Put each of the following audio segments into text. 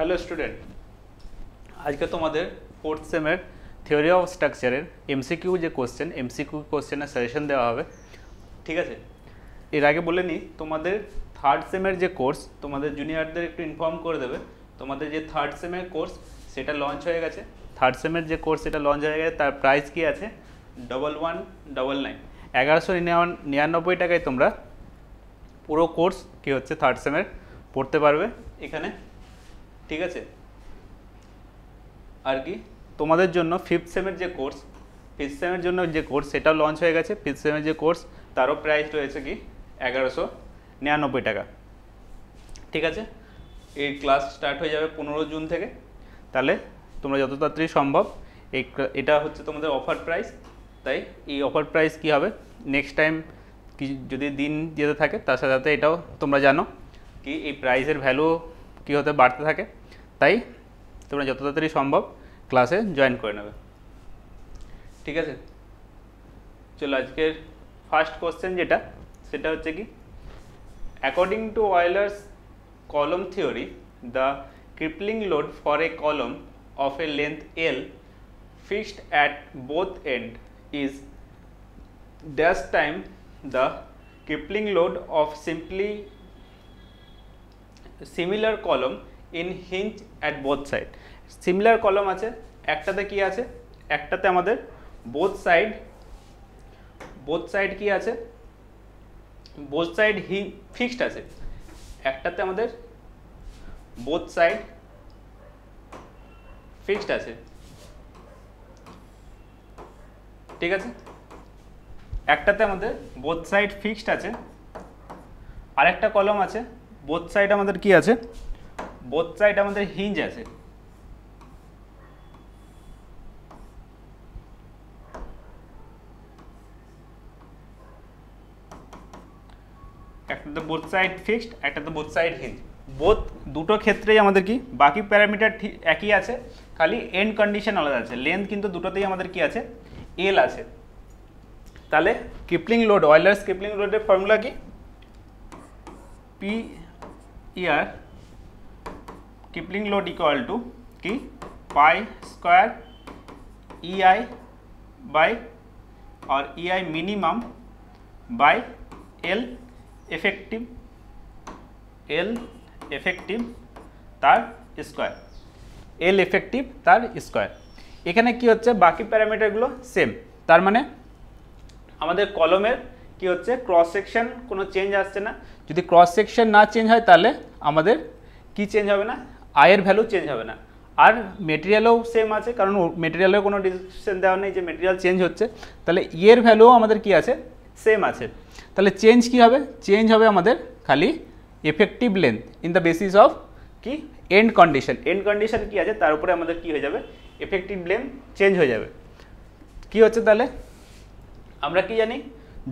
Hello student, আজকে তোমাদের fourth সেমের theory of স্ট্রাকচারের এমসিকিউ যে এমসিকিউ কোশ্চেনের সাজেশন দেওয়া হবে। ঠিক আছে, এর আগে বলে নিই, তোমাদের থার্ড সেমের যে কোর্স, তোমাদের জুনিয়রদের একটু ইনফর্ম করে দেবে। তোমাদের যে থার্ড সেমের কোর্স সেটা লঞ্চ হয়ে গেছে। থার্ড সেমের যে কোর্স সেটা লঞ্চ হয়ে গেছে, তার প্রাইস কি আছে 1199 1199 টাকায় তোমরা পুরো কোর্স কি হচ্ছে থার্ড সেমের পড়তে পারবে এখানে। ঠিক আছে, আর কি তোমাদের জন্য ফিফথ সেমের যে কোর্স সেটাও লঞ্চ হয়ে গেছে। ফিফথ সেমের যে কোর্স তারও প্রাইস রয়েছে কি 1199 টাকা। ঠিক আছে, এই ক্লাস স্টার্ট হয়ে যাবে 15 জুন থেকে। তাহলে তোমরা যত তাড়াতাড়ি সম্ভব এটা হচ্ছে তোমাদের অফার প্রাইস। তাই এই অফার প্রাইস কি হবে নেক্সট টাইম কি যদি দিন যেতে থাকে তার সাথে সাথে এটাও তোমরা জানো কি এই প্রাইসের ভ্যালু কী হতে বাড়তে থাকে। তাই তোমরা যত তাড়াতাড়ি সম্ভব ক্লাসে জয়েন করে নেবে। ঠিক আছে, চলো আজকের ফার্স্ট কোশ্চেন সেটা হচ্ছে কি, according to Euler's column theory the crippling load for a column of a length L fixed at both end is dash time the crippling load of similar column in hinge at both side. Similar column আছে, একটাতে কি আছে, একটাতে আমাদের both side কি আছে, both side fixed আছে, একটাতে আমাদের both side ফিক্সড আছে। ঠিক আছে, একটাতে আমাদের বোথ সাইড ফিক্সড আছে, আরেকটা কলম আছে বোথ সাইড আমাদের কি আছে, বোথ সাইড আমাদের হিঞ্জ আছে। একটাতে বোথ সাইড ফিক্সড, একটাতে বোথ সাইড হিঞ্জ। দুটো ক্ষেত্রেই আমাদের কি বাকি প্যারামিটার একই আছে, খালি এন্ড কন্ডিশন আলাদা আছে। লেন্থ কিন্তু দুটোতেই আমাদের কি আছে, এল আছে। তাহলে ক্রিপলিং লোড, অয়েলার্স ক্রিপলিং লোডের ফর্মুলা কি, পি ইয়ার ক্রিপলিং লোড ইকুয়াল টু কি পাই স্কোয়ার ইআই বাই और EI minimum by L effective তার স্কোয়ার, এল এফেক্টিভ তার স্কোয়ার। এখানে কি হচ্ছে, বাকি প্যারামিটারগুলো সেম। তার মানে আমাদের কলমের কি হচ্ছে, ক্রস সেকশন কোনো চেঞ্জ আসছে না। যদি ক্রস সেকশন না চেঞ্জ হয় তাহলে আমাদের কি চেঞ্জ হবে না, আয়ের ভ্যালু চেঞ্জ হবে না। আর মেটেরিয়ালও সেম আছে, কারণ মেটেরিয়ালেও কোনো ডিসক্রিপশন দেওয়া নেই যে মেটেরিয়াল চেঞ্জ হচ্ছে। তাহলে ইয়ের ভ্যালুও আমাদের কি আছে, সেম আছে। তাহলে চেঞ্জ কি হবে, চেঞ্জ হবে আমাদের খালি effective length in the basis of কি এন্ড কন্ডিশন। এন্ড কন্ডিশন কি আছে তার উপরে আমাদের কি হয়ে যাবে, এফেক্টিভ লেন্থ চেঞ্জ হয়ে যাবে। কি হচ্ছে তাহলে আমরা কি জানি,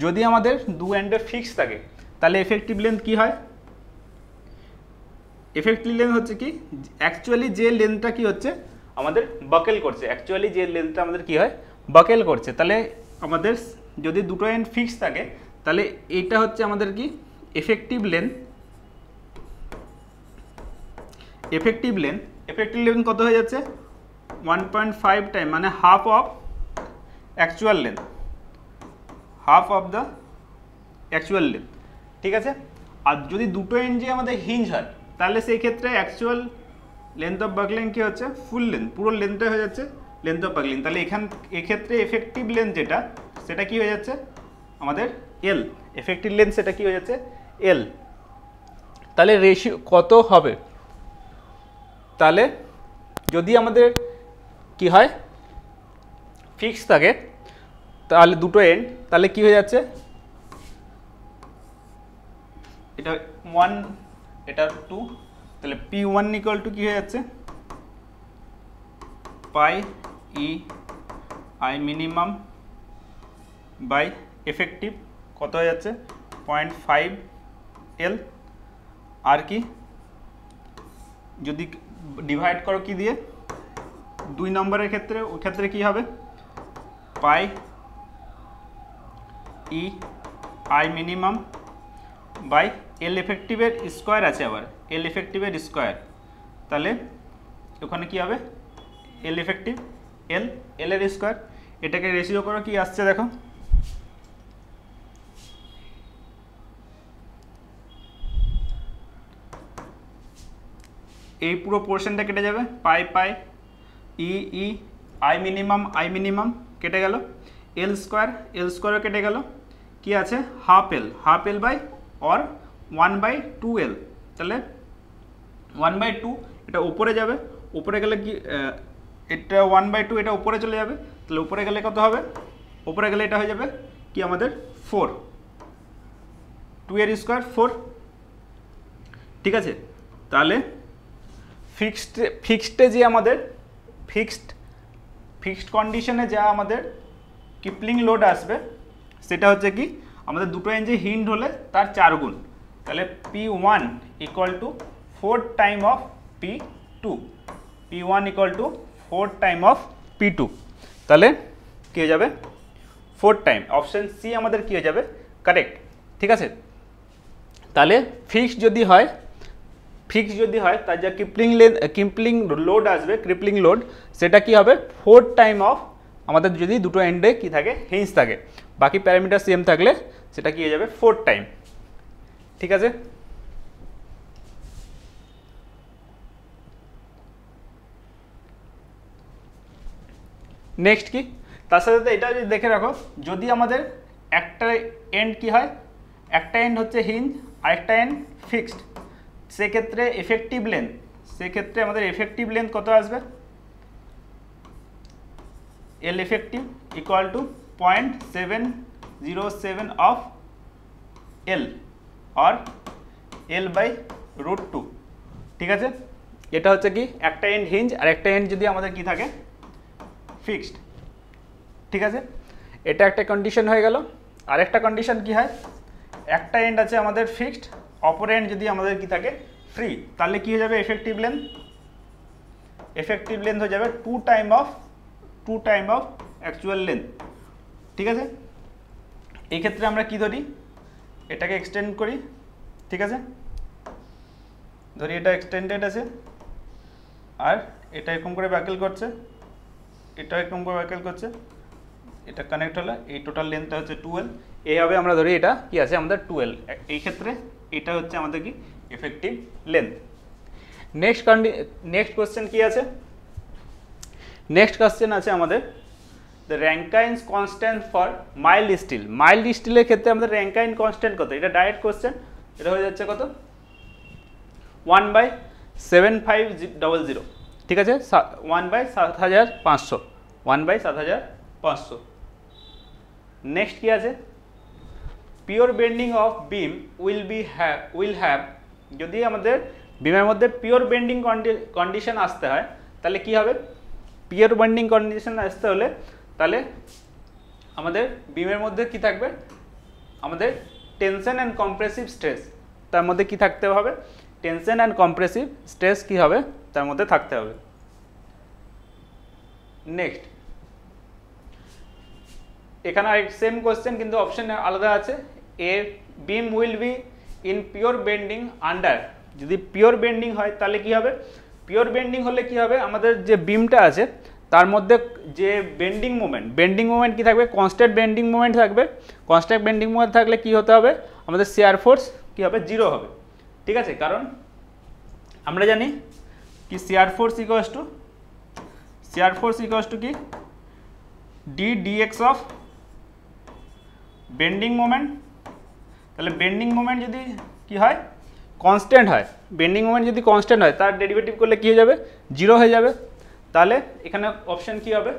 যদি আমাদের দু এন্ডে ফিক্স থাকে তাহলে এফেক্টিভ লেন্থ কি হয়, এফেক্টিভ লেন্থ হচ্ছে কি অ্যাকচুয়ালি যে লেন্থটা কি হচ্ছে আমাদের বাকেল করছে, অ্যাকচুয়ালি যে লেন্থটা আমাদের কি হয় বাকেল করছে। তাহলে আমাদের যদি দুটো এন্ড ফিক্স থাকে তাহলে এইটা হচ্ছে আমাদের কি এফেক্টিভ লেন্থ। এফেক্টিভ লেন্থ কত হয়ে যাচ্ছে, 1.5 টাইম, মানে half of actual length, half of the actual length. ঠিক আছে, আর যদি দুটো এন্ড যে আমাদের হিঞ্জ হয় তাহলে সেই ক্ষেত্রে অ্যাকচুয়াল লেন্থ অফ বাকলিং কি হচ্ছে, ফুল লেন্থ, পুরো লেন্থটা হয়ে যাচ্ছে লেন্থ অফ বাকলিং। তাহলে এক্ষেত্রে এফেক্টিভ লেন্থ সেটা কি হয়ে যাচ্ছে আমাদের এল, এফেক্টিভ লেন্থ সেটা কি হয়ে যাচ্ছে এল। তাহলে রেশিও কত হবে, তাহলে যদি আমাদের কি হয় ফিক্স থাকে তাহলে দুটো এন্ড, তাহলে কি হয়ে যাচ্ছে, এটা 1 এটা 2, তাহলে P1 ইকুয়াল টু কি হয়ে যাচ্ছে pi E I minimum by effective কত হয়ে যাচ্ছে 0.5 এল। আর কি যদি ডিভাইড করো কি দিয়ে, 2 নম্বরের ক্ষেত্রে, ওই ক্ষেত্রে কি হবে pi E I minimum by L এফেক্টিভের স্কোয়ার আছে, আবার এল এফেক্টিভের স্কোয়ার, তাহলে ওখানে কি হবে এল ইফেক্টিভ এল এল এর স্কোয়ার, এটাকে রেশিও করো কি আসছে দেখো, এই পুরো পোর্শনটা কেটে যাবে, পাই পাই ই ই আই মিনিমাম কেটে গেল, এল স্কোয়ারও কেটে গেল, কি আছে half L by or 1/2L, তাহলে 1/2 এটা উপরে যাবে, উপরে গেলে কি এটা 1/2 এটা উপরে চলে যাবে, তাহলে উপরে গেলে কত হবে, উপরে গেলে এটা হয়ে যাবে কি আমাদের 4, 2 এর স্কোয়ার 4, ঠিক আছে। তাহলে ফিক্সডে যে আমাদের ফিক্সড কন্ডিশনে যা আমাদের কিপলিং লোড আসবে সেটা হচ্ছে কি আমাদের দুটো ইঞ্চি হিন্ড হলে তার 4 গুণ, তাহলে P1 equal to 4 time of P2, P1 equal to 4 time of P2, তাহলে কী হয়ে যাবে 4 টাইম, অপশান সি আমাদের কী হয়ে যাবে কারেক্ট, ঠিক আছে। তাহলে ফিক্সড যদি হয় তার যা কিপলিং লোড আসবে, ক্রিপলিং লোড, সেটা কি হবে 4 টাইম অফ আমাদের যদি দুটো এন্ডে কি থাকে হিঞ্জ থাকে, বাকি প্যারামিটার সেম থাকলে সেটা কি হয়ে যাবে 4 টাইম, ঠিক আছে। নেক্সট কি তার সাথে এটা যদি দেখে রাখো, যদি আমাদের একটা এন্ড কি হয়, একটা এন্ড হচ্ছে হিঞ্জ আরেকটা এন্ড ফিক্সড, সেক্ষেত্রে আমাদের এফেক্টিভ লেন্থ কত আসবে, L effective equal to 0.707 of L আর L/√2, ঠিক আছে। এটা হচ্ছে কি একটা এন্ড হিঞ্জ আর একটা এন্ড যদি আমাদের কি থাকে ফিক্সড, ঠিক আছে। এটা একটা কন্ডিশন হয়ে গেল। আরেকটা কন্ডিশন কি হয়, একটা এন্ড আছে আমাদের ফিক্সড, অপর এন্ড যদি আমাদের কি থাকে ফ্রি, তাহলে কি হয়ে যাবে এফেক্টিভ লেন্থ হয়ে যাবে 2 টাইম অফ অ্যাকচুয়াল লেন্থ, ঠিক আছে। এই ক্ষেত্রে আমরা কি ধরি, এটাকে এক্সটেন্ড করি, ঠিক আছে, ধরি এটা এক্সটেন্ডেড আছে আর এটা এরকম করে ব্যাকেল করছে, এটা এরকম করে ব্যাকেল করছে, এটা কানেক্ট হলো, এই টোটাল লেন্থটা হচ্ছে 2L, এইভাবে আমরা ধরি এটা কি আছে আমাদের 2L, এই ক্ষেত্রে এটা হচ্ছে আমাদের কি এফেক্টিভ লেন্থ। নেক্সট কোশ্চেন কি আছে, নেক্সট কোশ্চেন আছে আমাদের দ্য র্যাঙ্কাইন্স কনস্ট্যান্ট ফর মাইল্ড স্টিলের ক্ষেত্রে আমাদের র্যাঙ্কাইন কনস্ট্যান্ট কত, এটা ডাইরেক্ট কোশ্চেন, এটা হয়ে যাচ্ছে কত 1/7500, ঠিক আছে, 1/7500। নেক্সট কি আছে, pure bending of beam will have, যদি আমাদের বিমের মধ্যে পিওর বেন্ডিং কন্ডিশন আসতে হয় তাহলে কি হবে, পিওর বেন্ডিং কন্ডিশন আসতে হলে তাহলে আমাদের বিমের মধ্যে কি থাকবে, আমাদের টেনশন অ্যান্ড কম্প্রেসিভ স্ট্রেস, তার মধ্যে কি থাকতে হবে, টেনশন অ্যান্ড কম্প্রেসিভ স্ট্রেস কি হবে তার মধ্যে থাকতে হবে। নেক্সট এখানে সেম কোশ্চেন কিন্তু অপশন আলাদা আছে, a beam will be in pure bending under, যদি পিওর বেন্ডিং হয় তাহলে কি হবে, পিওর বেন্ডিং হলে কি হবে, আমাদের যে বিমটা আছে তার মধ্যে যে বেন্ডিং মোমেন্ট কি থাকবে, কনস্ট্যান্ট বেন্ডিং মোমেন্ট থাকবে, কনস্ট্যান্ট বেন্ডিং মোমেন্ট থাকলে কি হতে হবে, আমাদের শিয়ার ফোর্স কি হবে 0 হবে, ঠিক আছে। কারণ আমরা জানি কি শিয়ার ফোর্স ইকুয়ালস টু কি dx অফ বেন্ডিং মোমেন্ট, তাহলে বেন্ডিং মোমেন্ট যদি কি হয় কনস্ট্যান্ট হয়, বেন্ডিং মোমেন্ট যদি কনস্ট্যান্ট হয় তার ডেরিভেটিভ করলে কি হয়ে যাবে 0 হয়ে যাবে, তাহলে এখানে অপশন কি হবে,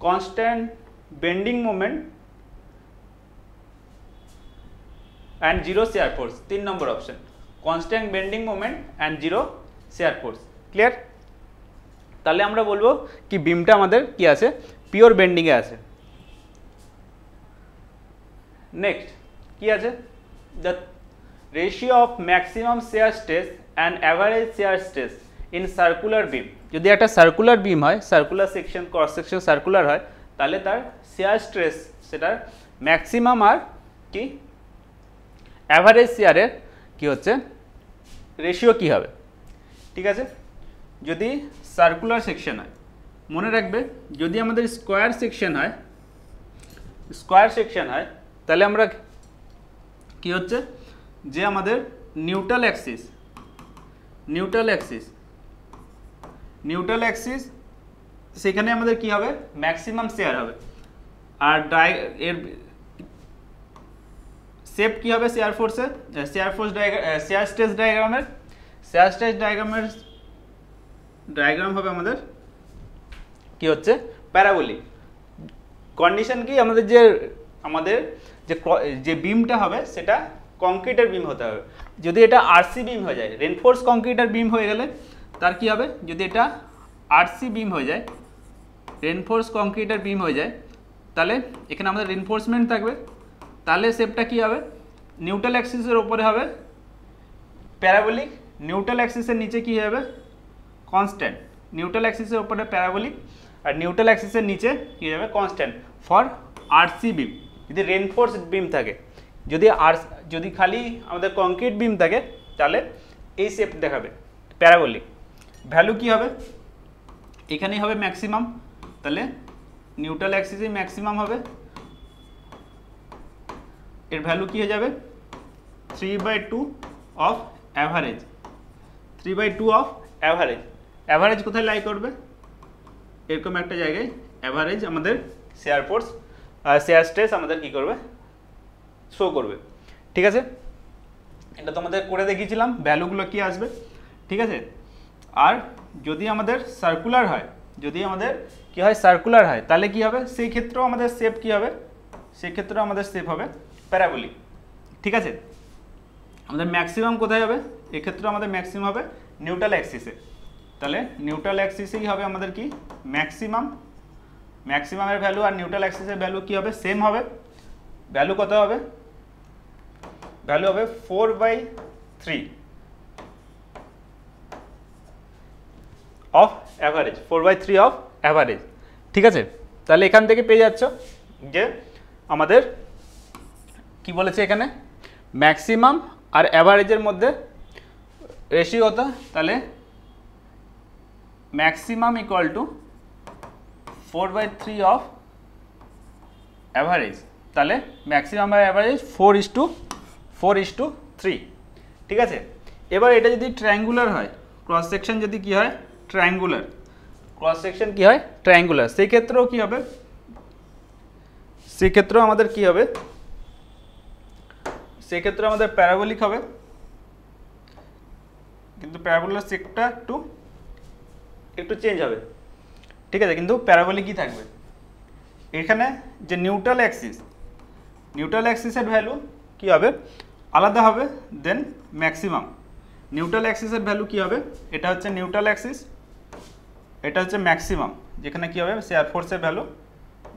constant bending moment and 0 shear force, 3 number option, constant bending moment and 0 shear force, clear. তাহলে আমরা বলবো কি বিমটা আমাদের কি আছে পিওর বেন্ডিংয়ে আছে। নেক্সট কি আছে, the ratio of maximum shear stress and average shear stress in circular beam, যদি একটা সার্কুলার বিম হয়, circular section cross section circular হয়, তাহলে তার শিয়ার স্ট্রেস সেটার ম্যাক্সিমাম আর কি অ্যাভারেজ শিয়ারের কি হচ্ছে রেশিও কী হবে, ঠিক আছে। যদি সার্কুলার সেকশন হয়, মনে রাখবে যদি আমাদের স্কোয়ার সেকশন হয়, তাহলে আমরা কি হচ্ছে যে আমাদের নিউট্রাল অ্যাক্সিস সেখানে আমাদের কি হবে, ম্যাক্সিমাম শেয়ার হবে। আর এর শেপ কি হবে শেয়ার স্ট্রেস ডায়াগ্রাম হবে আমাদের কি হচ্ছে প্যারাবোলিক। কন্ডিশন কি, আমাদের যে বিমটা হবে সেটা কংক্রিটের বিম হতে হবে। যদি এটা আরসি বিম হয়ে যায়, রেনফোর্স কংক্রিটের বিম হয়ে গেলে তার কি হবে, যদি এটা আরসি বিম হয়ে যায়, রেনফোর্স কংক্রিটের বিম হয়ে যায়, তাহলে এখানে আমাদের রেনফোর্সমেন্ট থাকবে। তাহলে শেপটা কি হবে, নিউট্রাল অ্যাক্সিসের উপরে হবে প্যারাবোলিক, নিউট্রাল অ্যাক্সিসের নিচে কি হবে কনস্ট্যান্ট। নিউট্রাল অ্যাক্সিসের উপরে প্যারাবোলিক আর নিউট্রাল অ্যাক্সিসের নিচে কি হবে কনস্ট্যান্ট ফর আরসি বিম। যদি রেনফোর্স বিম থাকে, যদি খালি আমাদের কংক্রিট বিম থাকে তাহলে এই শেপ দেখাবে প্যারাবোলিক। ভ্যালু কি হবে, এখানেই হবে ম্যাক্সিমাম, তাহলে নিউট্রাল অ্যাক্সিসে ম্যাক্সিমাম হবে। এর ভ্যালু কি হয়ে যাবে 3/2 অফ অ্যাভারেজ। 3/2 অফ অ্যাভারেজ কোথায় লাই করবে, এরকম একটা জায়গায় অ্যাভারেজ আমাদের শেয়ার স্ট্রেস আমাদের কি করবে শো করবে, ঠিক আছে। এটা তোমাদের করে দেখিয়েছিলাম ভ্যালুগুলো কি আসবে, ঠিক আছে। আর যদি আমাদের সার্কুলার হয়, তাহলে কি হবে, সেই ক্ষেত্রেও আমাদের শেপ কি হবে, হবে প্যারাবোলিক, ঠিক আছে। আমাদের ম্যাক্সিমাম কোথায় হবে, এক্ষেত্রে আমাদের ম্যাক্সিমাম হবে নিউট্রাল অ্যাক্সিসে। তাহলে নিউট্রাল অ্যাক্সিসেই হবে আমাদের কি ম্যাক্সিমামের ভ্যালু আর নিউট্রাল অ্যাক্সিসের ভ্যালু কি হবে, সেম হবে। ভ্যালু কত হবে, 4/3 অফ অ্যাভারেজ, ঠিক আছে। তাহলে এখান থেকে পেয়ে যাচ্ছ যে আমাদের কি বলেছে এখানে ম্যাক্সিমাম আর অ্যাভারেজের মধ্যে রেশিও হতো, তাহলে maximum equal to 4/3 of average. তাহলে ম্যাক্সিমাম আর অ্যাভারেজ 4:3, ঠিক আছে। এবার এটা যদি ট্রায়াঙ্গুলার হয়, ক্রস সেকশন যদি কি হয় ট্রায়াঙ্গুলার, সেই ক্ষেত্রেও কি হবে, সেক্ষেত্রেও আমাদের কি হবে, সেক্ষেত্রে আমাদের প্যারাবোলিক হবে, কিন্তু প্যারাবোলার শেপটা একটু চেঞ্জ হবে, ঠিক আছে, কিন্তু প্যারাবোলিকই থাকবে। এখানে যে নিউট্রাল অ্যাক্সিসের ভ্যালু কি হবে আলাদা হবে দেন ম্যাক্সিমাম। নিউট্রাল অ্যাক্সিসের ভ্যালু কি হবে, এটা হচ্ছে নিউট্রাল অ্যাক্সিস, এটা হচ্ছে ম্যাক্সিমাম, যেখানে কি হবে শেয়ার ফোর্সের ভ্যালু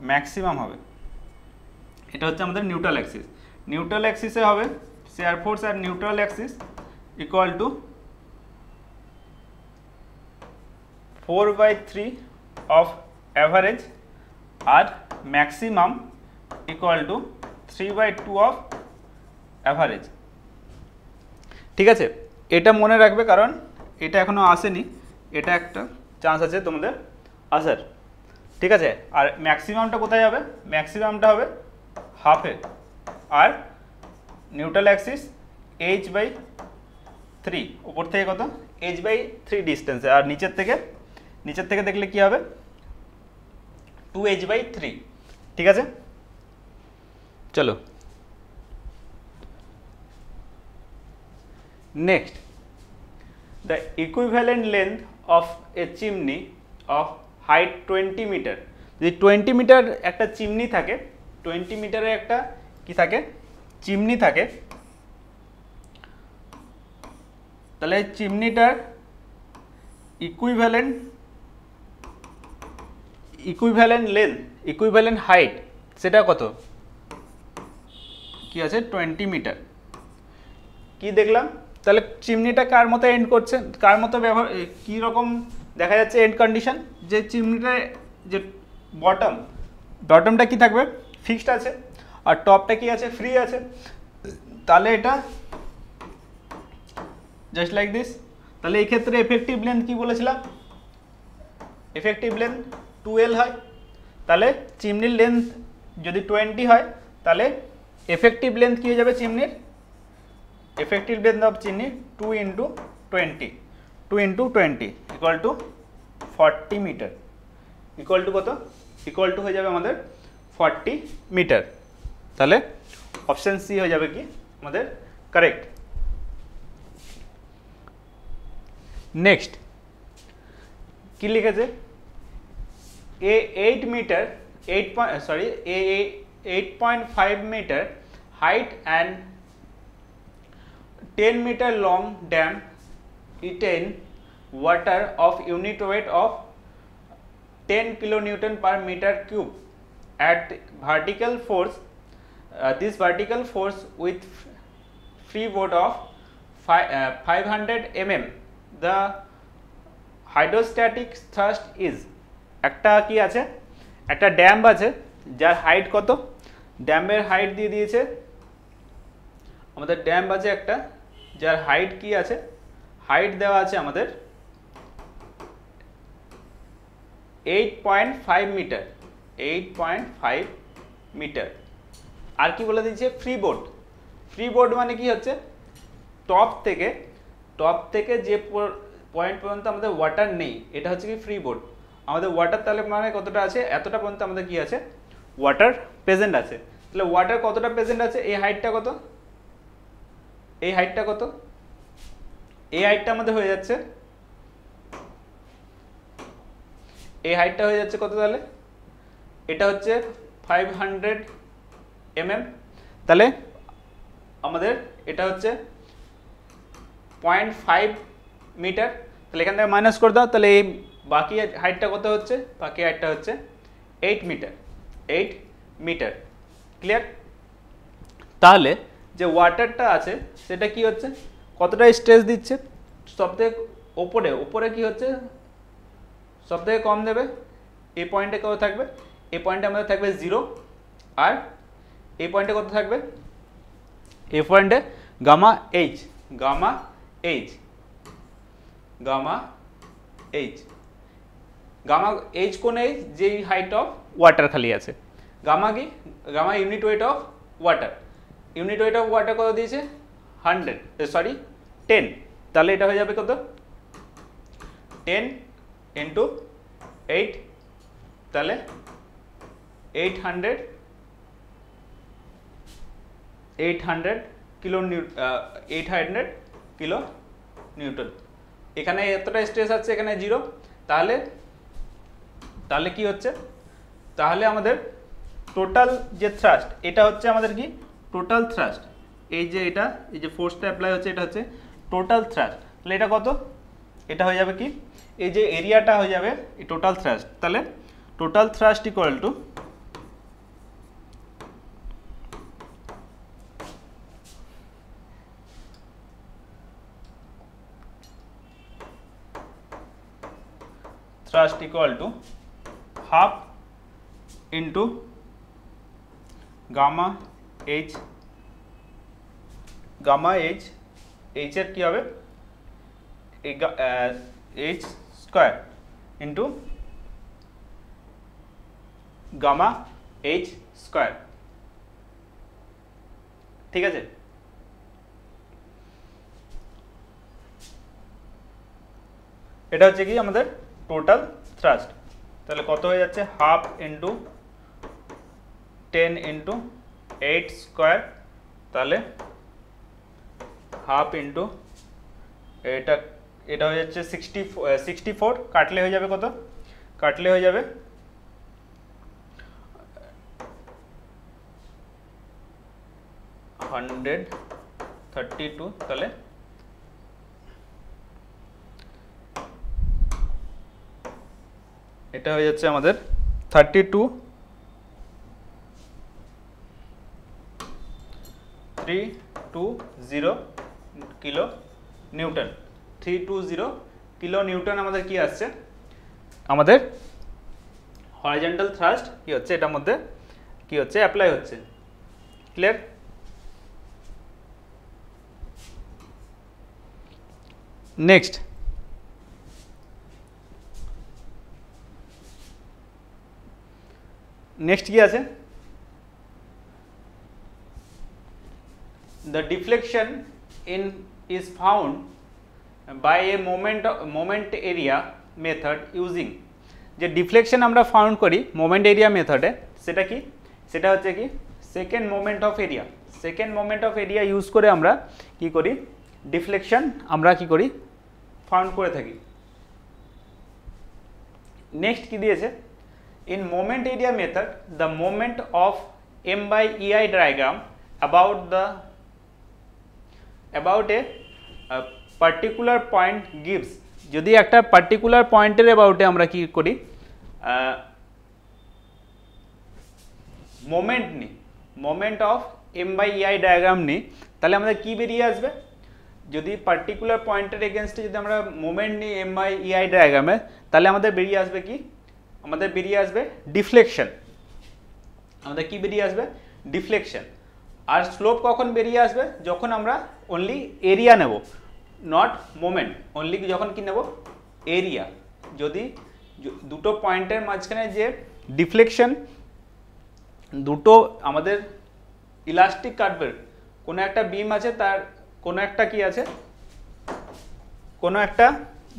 ম্যাক্সিমাম হবে। এটা হচ্ছে আমাদের নিউট্রাল অ্যাক্সিসে হবে শেয়ার ফোর্স আর neutral axis equal to 4/3 of average আর maximum equal to 3/2 of average, ঠিক আছে। এটা মনে রাখবে কারণ এটা এখনো আসেনি, এটা একটা চান্স আছে তোমাদের আসার, ঠিক আছে। আর ম্যাক্সিমামটা কোথায় হবে, ম্যাক্সিমামটা হবে হাফে, আর নিউট্রাল অ্যাক্সিস h/3, উপর থেকে কত h/3 ডিস্টেন্সে, আর নিচের থেকে দেখলে কি হবে 2h/3, ঠিক আছে। চলো next, the equivalent length of a chimney of height 20 metre. যদি 20 মিটার একটা চিমনি থাকে, 20 মিটারের একটা কি থাকে চিমনি থাকে, তাহলে চিমনিটার ইকুইভ্যালেন্ট লেন্থ, ইকুইভ্যালেন্ট হাইট সেটা কত কি আছে 20 মিটার। কি দেখলাম, তাহলে চিমনিটা কার মতো এন্ড করছে, কার মতো ব্যবহার, কী রকম দেখা যাচ্ছে এন্ড কন্ডিশন, যে চিমনিটা যে বটমটা কি থাকবে ফিক্সড আছে আর টপটা কি আছে ফ্রি আছে। তাহলে এটা জাস্ট লাইক দিস। তাহলে এই ক্ষেত্রে এফেক্টিভ লেন্থ কি বলেছিলাম, এফেক্টিভ লেন্থ 2L হয়। তাহলে চিমনির লেন্থ যদি 20 হয় তাহলে এফেক্টিভ লেন্থ কী হয়ে যাবে চিমনির, effective length of chimney 2 × 20, 2 × 20 equal to 40 metre, equal to কত, ইকুয়াল টু হয়ে যাবে আমাদের 40 মিটার। তাহলে অপশান সি হয়ে যাবে কি আমাদের কারেক্ট। নেক্সট কি লিখেছে, a 8 metre 8.5 metre height and 10 meter long dam retain water of unit weight of 10 kilonewton per meter cube at vertical force. This vertical force with free load of 500 mm. The hydrostatic thrust is, একটা কি আছে, একটা dam আছে যার height কত, ড্যামের height দিয়ে দিয়েছে আমাদের, ড্যাম আছে একটা যার হাইট কি আছে, হাইট দেওয়া আছে আমাদের 8.5 মিটার, 8.5 মিটার। আর কি বলে দিয়েছে, ফ্রি বোর্ড। ফ্রি বোর্ড মানে কি হচ্ছে, টপ থেকে যে পয়েন্ট পর্যন্ত আমাদের ওয়াটার নেই এটা হচ্ছে কি ফ্রি বোর্ড। আমাদের ওয়াটার তাহলে মানে কতটা আছে, এতটা পর্যন্ত আমাদের কি আছে, ওয়াটার প্রেজেন্ট আছে। তাহলে ওয়াটার কতটা প্রেজেন্ট আছে, এই হাইটটা কত, এই হাইটটা কত, এই হাইটটা আমাদের হয়ে যাচ্ছে, এই হাইটটা হয়ে যাচ্ছে কত, তাহলে এটা হচ্ছে 500 mm। তাহলে আমাদের এটা হচ্ছে 0.5 মিটার। তাহলে এখান থেকে মাইনাস করে দাও, তাহলে এই বাকি হাইটটা কত হচ্ছে, বাকি হাইটটা হচ্ছে 8 মিটার, 8 মিটার। ক্লিয়ার। তাহলে যে ওয়াটারটা আছে সেটা কি হচ্ছে, কতটা স্ট্রেস দিচ্ছে, সবথেকে ওপরে কি হচ্ছে, সবথেকে কম দেবে, এই পয়েন্টে কত থাকবে, এই পয়েন্টে আমাদের থাকবে 0, আর এই পয়েন্টে কত থাকবে, এই পয়েন্টে gamma H, gamma H, gamma H, gamma H কোন এইচ, যেই হাইট অফ ওয়াটার খালি আছে। গামা কি, gamma unit weight of water, unit weight of water কত দিয়েছে 10। তাহলে এটা হয়ে যাবে কত, 10 × 8, তাহলে 800 কিলো নিউটন। এখানে এতটা স্ট্রেস আছে, এখানে 0। তাহলে কি হচ্ছে, তাহলে আমাদের টোটাল যে থ্রাস্ট, এটা হচ্ছে আমাদের কি টোটাল থ্রাস্ট, এই যে এটা, এই যে ফোর্সটা অ্যাপ্লাই হচ্ছে এটা হচ্ছে টোটাল থ্রাস্ট। তাহলে এটা কত, এটা হয়ে যাবে কি, এই যে এরিয়াটা হয়ে যাবে এই টোটাল থ্রাস্ট। তাহলে total thrust equal to half into gamma H, gamma H, এইচের কী হবে H square into gamma H square. ঠিক আছে, এটা হচ্ছে কি আমাদের টোটাল থ্রাস্ট। তাহলে কত হয়ে যাচ্ছে, হাফ ইন্টু 10 × 8 স্কোয়ার, তাহলে হাফ ইন্টু এটা হয়ে যাচ্ছে 64, কাটলে হয়ে যাবে কত, কাটলে হয়ে যাবে 132। তাহলে এটা হয়ে যাচ্ছে আমাদের 320 কিলো নিউটন, 320 কিলো নিউটন আমাদের কি আসছে, আমাদের হরিজন্টাল থ্রাস্ট কি হচ্ছে, এটার মধ্যে কি হচ্ছে অ্যাপ্লাই হচ্ছে। ক্লিয়ার। নেক্সট কি আছে, the deflection in is found by a moment area method using, যে ডিফ্লেকশন আমরা ফাউন্ড করি মোমেন্ট এরিয়া মেথডে, সেটা কি, সেটা হচ্ছে কি second moment of area. Second moment of area use করে আমরা কি করি, ডিফ্লেকশন আমরা কি করি ফাউন্ড করে থাকি। নেক্সট কি দিয়েছে, in moment area method the moment of m by ei diagram about a particular point gives, যদি একটা পার্টিকুলার পয়েন্টের অ্যাবাউটে আমরা কি করি মোমেন্ট নিই, moment of m by ei diagram নিই, তাহলে আমাদের কি বেরিয়ে আসবে, যদি পার্টিকুলার পয়েন্টের এগেনস্টে যদি আমরা মোমেন্ট নিই m by ei ডায়াগ্রামে, তাহলে আমাদের বেরিয়ে আসবে কি, আমাদের বেরিয়ে আসবে ডিফ্লেকশন, আমাদের কি বেরিয়ে আসবে ডিফ্লেকশন। আর স্লোপ কখন বেরিয়ে আসবে, যখন আমরা অনলি এরিয়া নেব, নট মোমেন্ট, অনলি যখন কি নেব এরিয়া। যদি দুটো পয়েন্টের মাঝখানে যে ডিফ্লেকশন, দুটো আমাদের ইলাস্টিক কার্ভের কোনো একটা বিম আছে, তার কোনো একটা কি আছে, কোনো একটা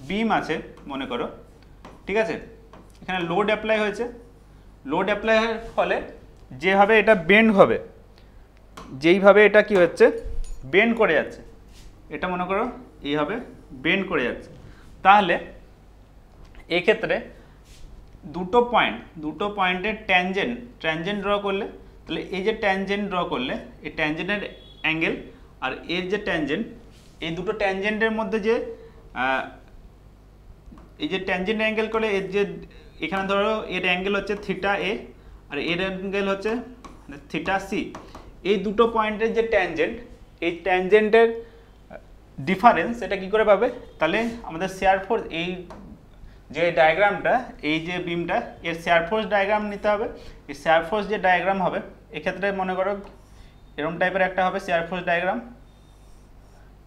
বিম আছে মনে করো, ঠিক আছে, এখানে লোড অ্যাপ্লাই হয়েছে, লোড অ্যাপ্লাই হওয়ার ফলে যেভাবে এটা বেন্ড হবে, যেইভাবে এটা কি হচ্ছে বেন্ড করে যাচ্ছে, এটা মনে করো এইভাবে বেন্ড করে যাচ্ছে, তাহলে এক্ষেত্রে দুটো পয়েন্টের ট্যানজেন্ট ড্র করলে, তাহলে এই যে ট্যানজেন্ট ড্র করলে এই ট্যানজেন্টের অ্যাঙ্গেল আর এর যে ট্যানজেন্ট, এই দুটো ট্যানজেন্টের মধ্যে যে এই যে ট্যানজেন্ট অ্যাঙ্গেল করে এর যে এখানে ধরো এর অ্যাঙ্গেল হচ্ছে থিটা এ আর এর অ্যাঙ্গেল হচ্ছে থিটা সি, এই দুটো পয়েন্টের যে ট্যানজেন্ট, এই ট্যানজেন্টের ডিফারেন্স এটা কি করে পাবে, তাহলে আমাদের শেয়ার ফোর্স, এই যে ডায়াগ্রামটা, এই যে বিমটা, এর শেয়ার ফোর্স ডায়াগ্রাম নিতে হবে। এই শেয়ার ফোর্স যে ডায়াগ্রাম হবে, এক্ষেত্রে মনে করো এরকম টাইপের একটা হবে শেয়ার ফোর্স ডায়াগ্রাম,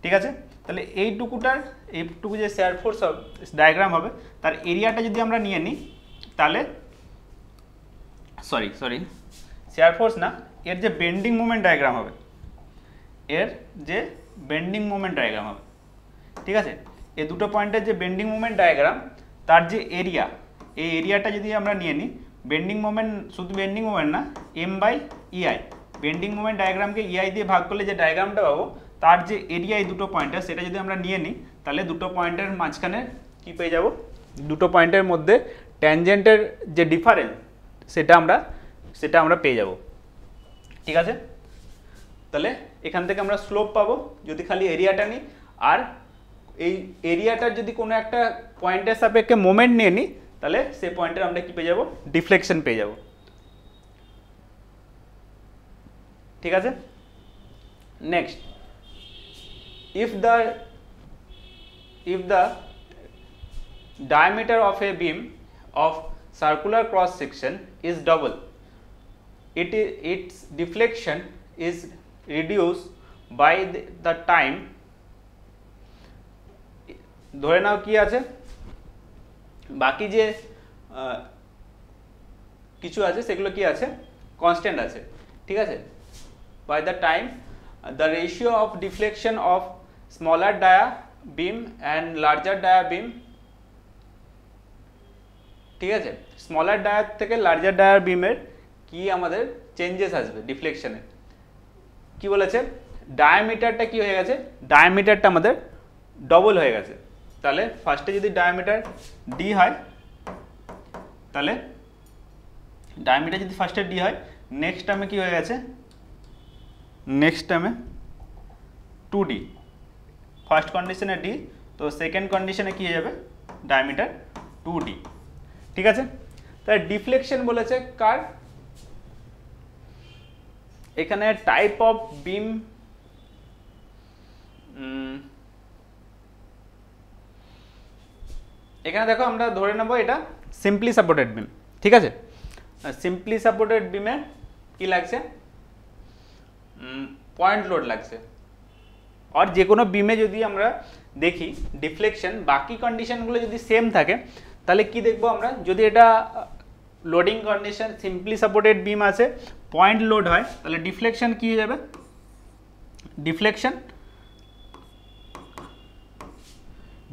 ঠিক আছে। তাহলে এইটুকু যে শেয়ার ফোর্স ডায়াগ্রাম হবে, তার এরিয়াটা যদি আমরা নিয়ে নিই, তাহলে সরি শেয়ার ফোর্স না, এর যে বেন্ডিং মোমেন্ট ডায়াগ্রাম হবে, এর যে বেন্ডিং মোমেন্ট ডায়াগ্রাম হবে, ঠিক আছে, এই দুটো পয়েন্টের যে বেন্ডিং মোমেন্ট ডায়াগ্রাম, তার যে এরিয়া, এই এরিয়াটা যদি আমরা নিয়ে নিই, বেন্ডিং মোমেন্ট, শুধু বেন্ডিং মোমেন্ট না, m by ei, bending moment ডায়াগ্রামকে ei দিয়ে ভাগ করলে যে ডায়াগ্রামটা পাবো, তার যে এরিয়া এই দুটো পয়েন্টের, সেটা যদি আমরা নিয়ে নিই, তাহলে দুটো পয়েন্টের মাঝখানে কি পেয়ে যাব, দুটো পয়েন্টের মধ্যে ট্যানজেন্টের যে ডিফারেন্স, সেটা আমরা পেয়ে যাব, ঠিক আছে। তাহলে এখান থেকে আমরা স্লোপ পাবো যদি খালি এরিয়াটা নিই, আর এই এরিয়াটার যদি কোনো একটা পয়েন্টের সাপেক্ষে মোমেন্ট নিয়ে নিই, তাহলে সেই পয়েন্টের আমরা কি পেয়ে যাব, ডিফ্লেকশন পেয়ে যাব, ঠিক আছে। Next, if the diameter of a beam of circular cross section is double, its deflection is reduced by the time, ধরে নাও কি আছে, বাকি যে কিছু আছে সেগুলো কি আছে, কনস্ট্যান্ট আছে, ঠিক আছে। by the time the ratio of deflection of smaller dia beam and larger dia beam, ঠিক আছে, স্মলার ডায়ার থেকে লার্জার ডায়ার বিমের কি আমাদের চেঞ্জেস আসবে ডিফ্লেকশনে, কি বলেছে, ডায়ামিটারটা কি হয়ে গেছে, ডায়ামিটারটা আমাদের ডবল হয়ে গেছে। তাহলে ফার্স্টে যদি ডায়ামিটার ডি হয়, তাহলে ডায়ামিটার যদি ফার্স্টে ডি হয়, নেক্সট টার্মে কি হয়ে গেছে, নেক্সট টার্মে 2d, ফার্স্ট কন্ডিশনে ডি, তো সেকেন্ড কন্ডিশনে কি হয়ে যাবে, ডায়ামিটার 2d, ঠিক আছে। তাহলে ডিফ্লেকশন বলেছে কার, এখানে টাইপ অফ বিম, এখানে দেখো আমরা ধরে নেব এটা সিম্পলি সাপোর্টেড বিম, ঠিক আছে। সিম্পলি সাপোর্টেড বিমে কি লাগছে, পয়েন্ট লোড লাগছে। আর যে কোনো বিমে যদি আমরা দেখি ডিফ্লেকশন বাকি কন্ডিশনগুলো যদি সেম থাকে তাহলে কি দেখবো আমরা, যদি এটা লোডিং কন্ডিশন সিম্পলি সাপোর্টেড বিম আছে, পয়েন্ট লোড হয়, তাহলে ডিফ্লেকশন কি হয়ে যাবে,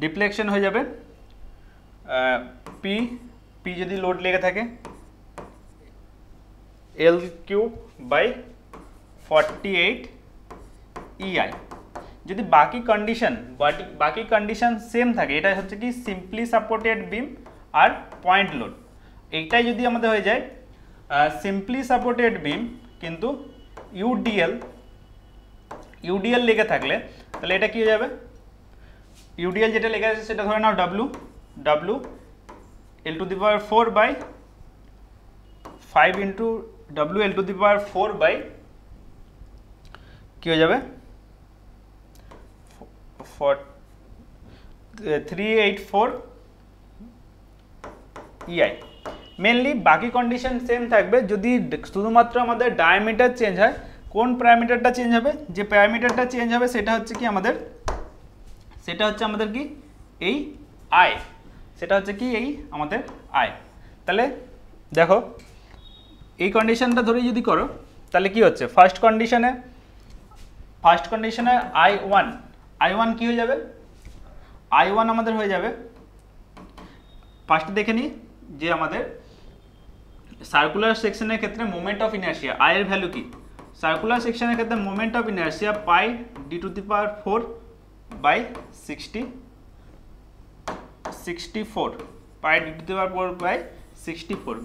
ডিফ্লেকশন হয়ে যাবে পি পি যদি লোড লেগে থাকে এল কিউব বাই 48 EI। যদি বাকি কন্ডিশন সেম থাকে, এটা হচ্ছে কি সিম্পলি সাপোর্টেড বিম আর পয়েন্ট লোড, এইটাই যদি আমাদের হয়ে যায় সিম্পলি সাপোর্টেড বিম কিন্তু ইউডিএল লেগে থাকলে, তাহলে এটা কি হয়ে যাবে, ইউডিএল যেটা লেগে আছে সেটা ধরে নাও W L to the power 4 by 5 into W L to the power 4 by কি হয়ে যাবে 384 EI। মেনলি বাকি কন্ডিশন সেম থাকবে, যদি শুধুমাত্র আমাদের ডায়ামিটার চেঞ্জ হয়, কোন প্যারামিটারটা চেঞ্জ হবে, যে প্যারামিটারটা চেঞ্জ হবে সেটা হচ্ছে আমাদের কি এই আই, সেটা হচ্ছে কি এই আমাদের আই। তাহলে দেখো এই কন্ডিশনটা ধরে যদি করো তাহলে কি হচ্ছে, ফার্স্ট কন্ডিশনে I1 কি হয়ে যাবে, I1 আমাদের হয়ে যাবে, ফার্স্টে দেখে নিই যে আমাদের সার্কুলার সেকশনের ক্ষেত্রে মোমেন্ট অফ ইনার্শিয়া আই এর ভ্যালু কি, সার্কুলার সেকশনের ক্ষেত্রে moment of inertia pi D to the power 4 by 64 pi D to the power 4 by 64,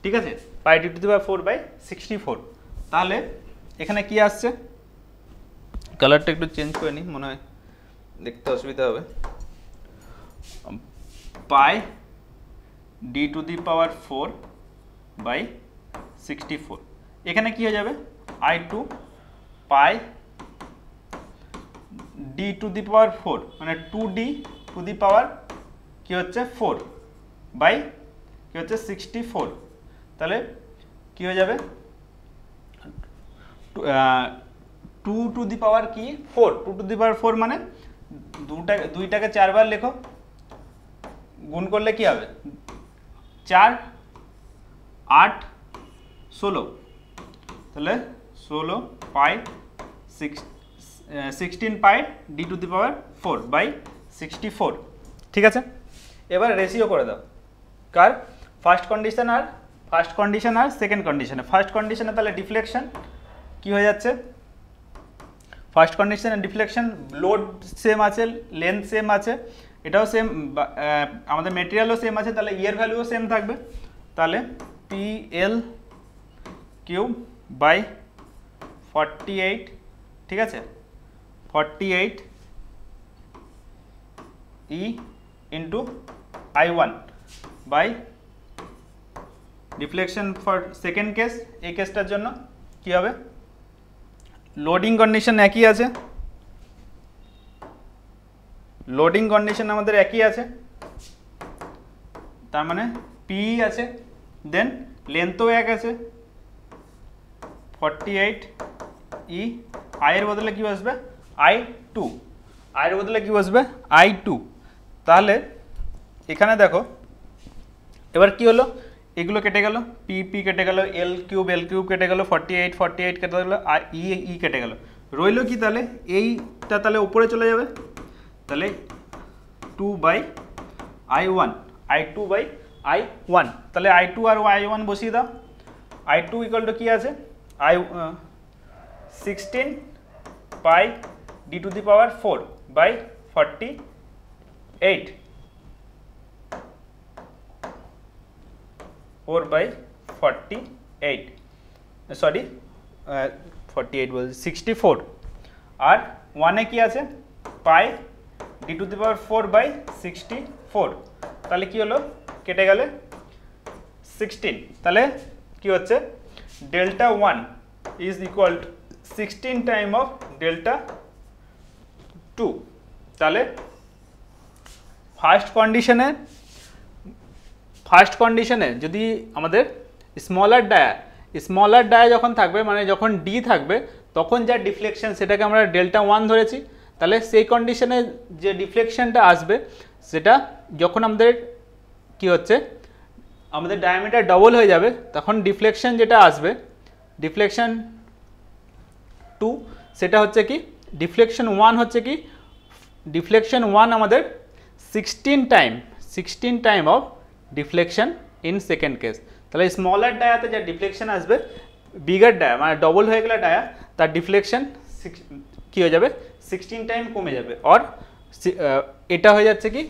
ঠিক আছে, pi D to the power 4 by 64। তাহলে এখানে কি আসছে, কালারটা একটু চেঞ্জ করে নিই, মনে হয় দেখতে অসুবিধা হবে, pi D to the power 4 by 64, এখানে কি হয়ে যাবে I2 pi D to the power 4 মানে 2D টু দি পাওয়ার কি হচ্ছে 4 বাই কি হচ্ছে 64, তাহলে কি হয়ে যাবে 2 টু দি পাওয়ার কি 4, 2 টু দি পাওয়ার 4 মানে দুইটাকে 4 বার লেখো, গুণ করলে কি হবে 4 8 16, তাহলে 16 pi 16 pi D to the power 4 by 64, ঠিক আছে। এবার রেশিও করে দাও কার, ফার্স্ট কন্ডিশন আর সেকেন্ড কন্ডিশনে। ফার্স্ট কন্ডিশনে তাহলে ডিফ্লেকশন কি হয়ে যাচ্ছে, ফার্স্ট কন্ডিশনে ডিফ্লেকশন লোড সেম আছে, লেন্থ সেম আছে, এটাও সেম, আমাদের মেটেরিয়ালও সেম আছে, তাহলে ইয়ের ভ্যালুও সেম থাকবে, তাহলে PL কিউব বাই 48, ঠিক আছে, 48 E into I1 by deflection for second case, এই কেসটার জন্য কি হবে, লোডিং কন্ডিশন একই আছে, লোডিং কন্ডিশন আমাদের একই আছে, তার মানে PE আছে, দেন লেন্থও এক আছে 48 E, I এর বদলে কি বসবে I2, I এর বদলে কি বসবে I2। তাহলে এখানে দেখো এবার কি হলো, এগুলো কেটে গেল, পি কেটে গেল, এল কিউব কেটে গেল, 48 কেটে গেল, ই কেটে গেল, রইল কি, তাহলে এইটা তাহলে উপরে চলে যাবে, তাহলে 2 by I1, I2 by I1, তাহলে I2 আর I1 বসিয়ে দাও, I2 ইকুয়াল টু কি আছে, 16 pi D to the power 4 by 48, 4 by 48, sorry 48 বলছি 64, আর 1 এ কি আছে pi D to the power 4 by 64, তাহলে কি হলো কেটে গেলে 16, তাহলে কি হচ্ছে delta 1 is equal to 16 time of delta 2। তাহলে ফার্স্ট কন্ডিশনে যদি আমাদের স্মলার ডায়া যখন থাকবে, মানে যখন ডি থাকবে, তখন যা ডিফ্লেকশন সেটাকে আমরা ডেল্টা 1 ধরেছি, তাহলে সেই কন্ডিশনে যে ডিফ্লেকশনটা আসবে সেটা যখন আমাদের কি হচ্ছে আমাদের ডায়ামিটার ডবল হয়ে যাবে তখন ডিফ্লেকশন যেটা আসবে ডিফ্লেকশন 2 সেটা হচ্ছে কি ডিফ্লেকশন 1 হচ্ছে কি ডিফ্লেকশন 1 আমাদের 16 time of deflection in second case. তাহলে স্মলার ডায়াতে যা ডিফ্লেকশন আসবে বিগার ডায়া মানে ডবল হয়ে গেলে ডায়া তার ডিফ্লেকশন কি হয়ে যাবে 16 টাইম কমে যাবে। আর এটা হয়ে যাচ্ছে কি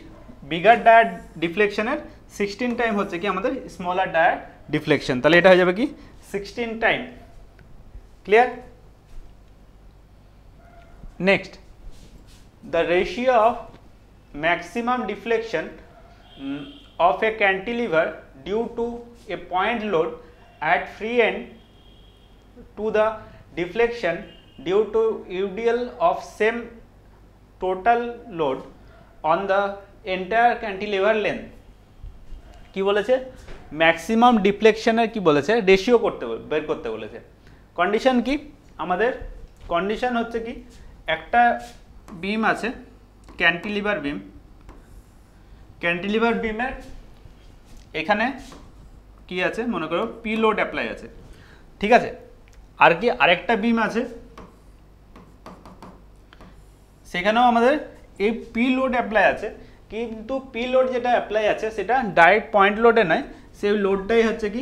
বিগার ডায়ার ডিফ্লেকশনের 16 টাইম হচ্ছে কি আমাদের স্মলার ডায়ার ডিফ্লেকশন। তাহলে এটা হয়ে যাবে কি 16 time. Clear? Next, the ratio of maximum deflection of a cantilever due to a point load at free end to the deflection due to UDL of same total load on the entire cantilever length। কি বলেছে maximum ডিফ্লেকশনের কি বলেছে ratio করতে বের করতে বলেছে। Condition কি আমাদের কন্ডিশন হচ্ছে কি একটা বিম আছে ক্যান্টিলিভার বিমের এখানে কি আছে মনে করো পি লোড অ্যাপ্লাই আছে, ঠিক আছে। আর কি আরেকটা বিম আছে সেখানেও আমাদের এই পি লোড অ্যাপ্লাই আছে, কিন্তু পি লোড যেটা অ্যাপ্লাই আছে সেটা ডাইরেক্ট পয়েন্ট লোডে নয়, সেই লোডটাই হচ্ছে কি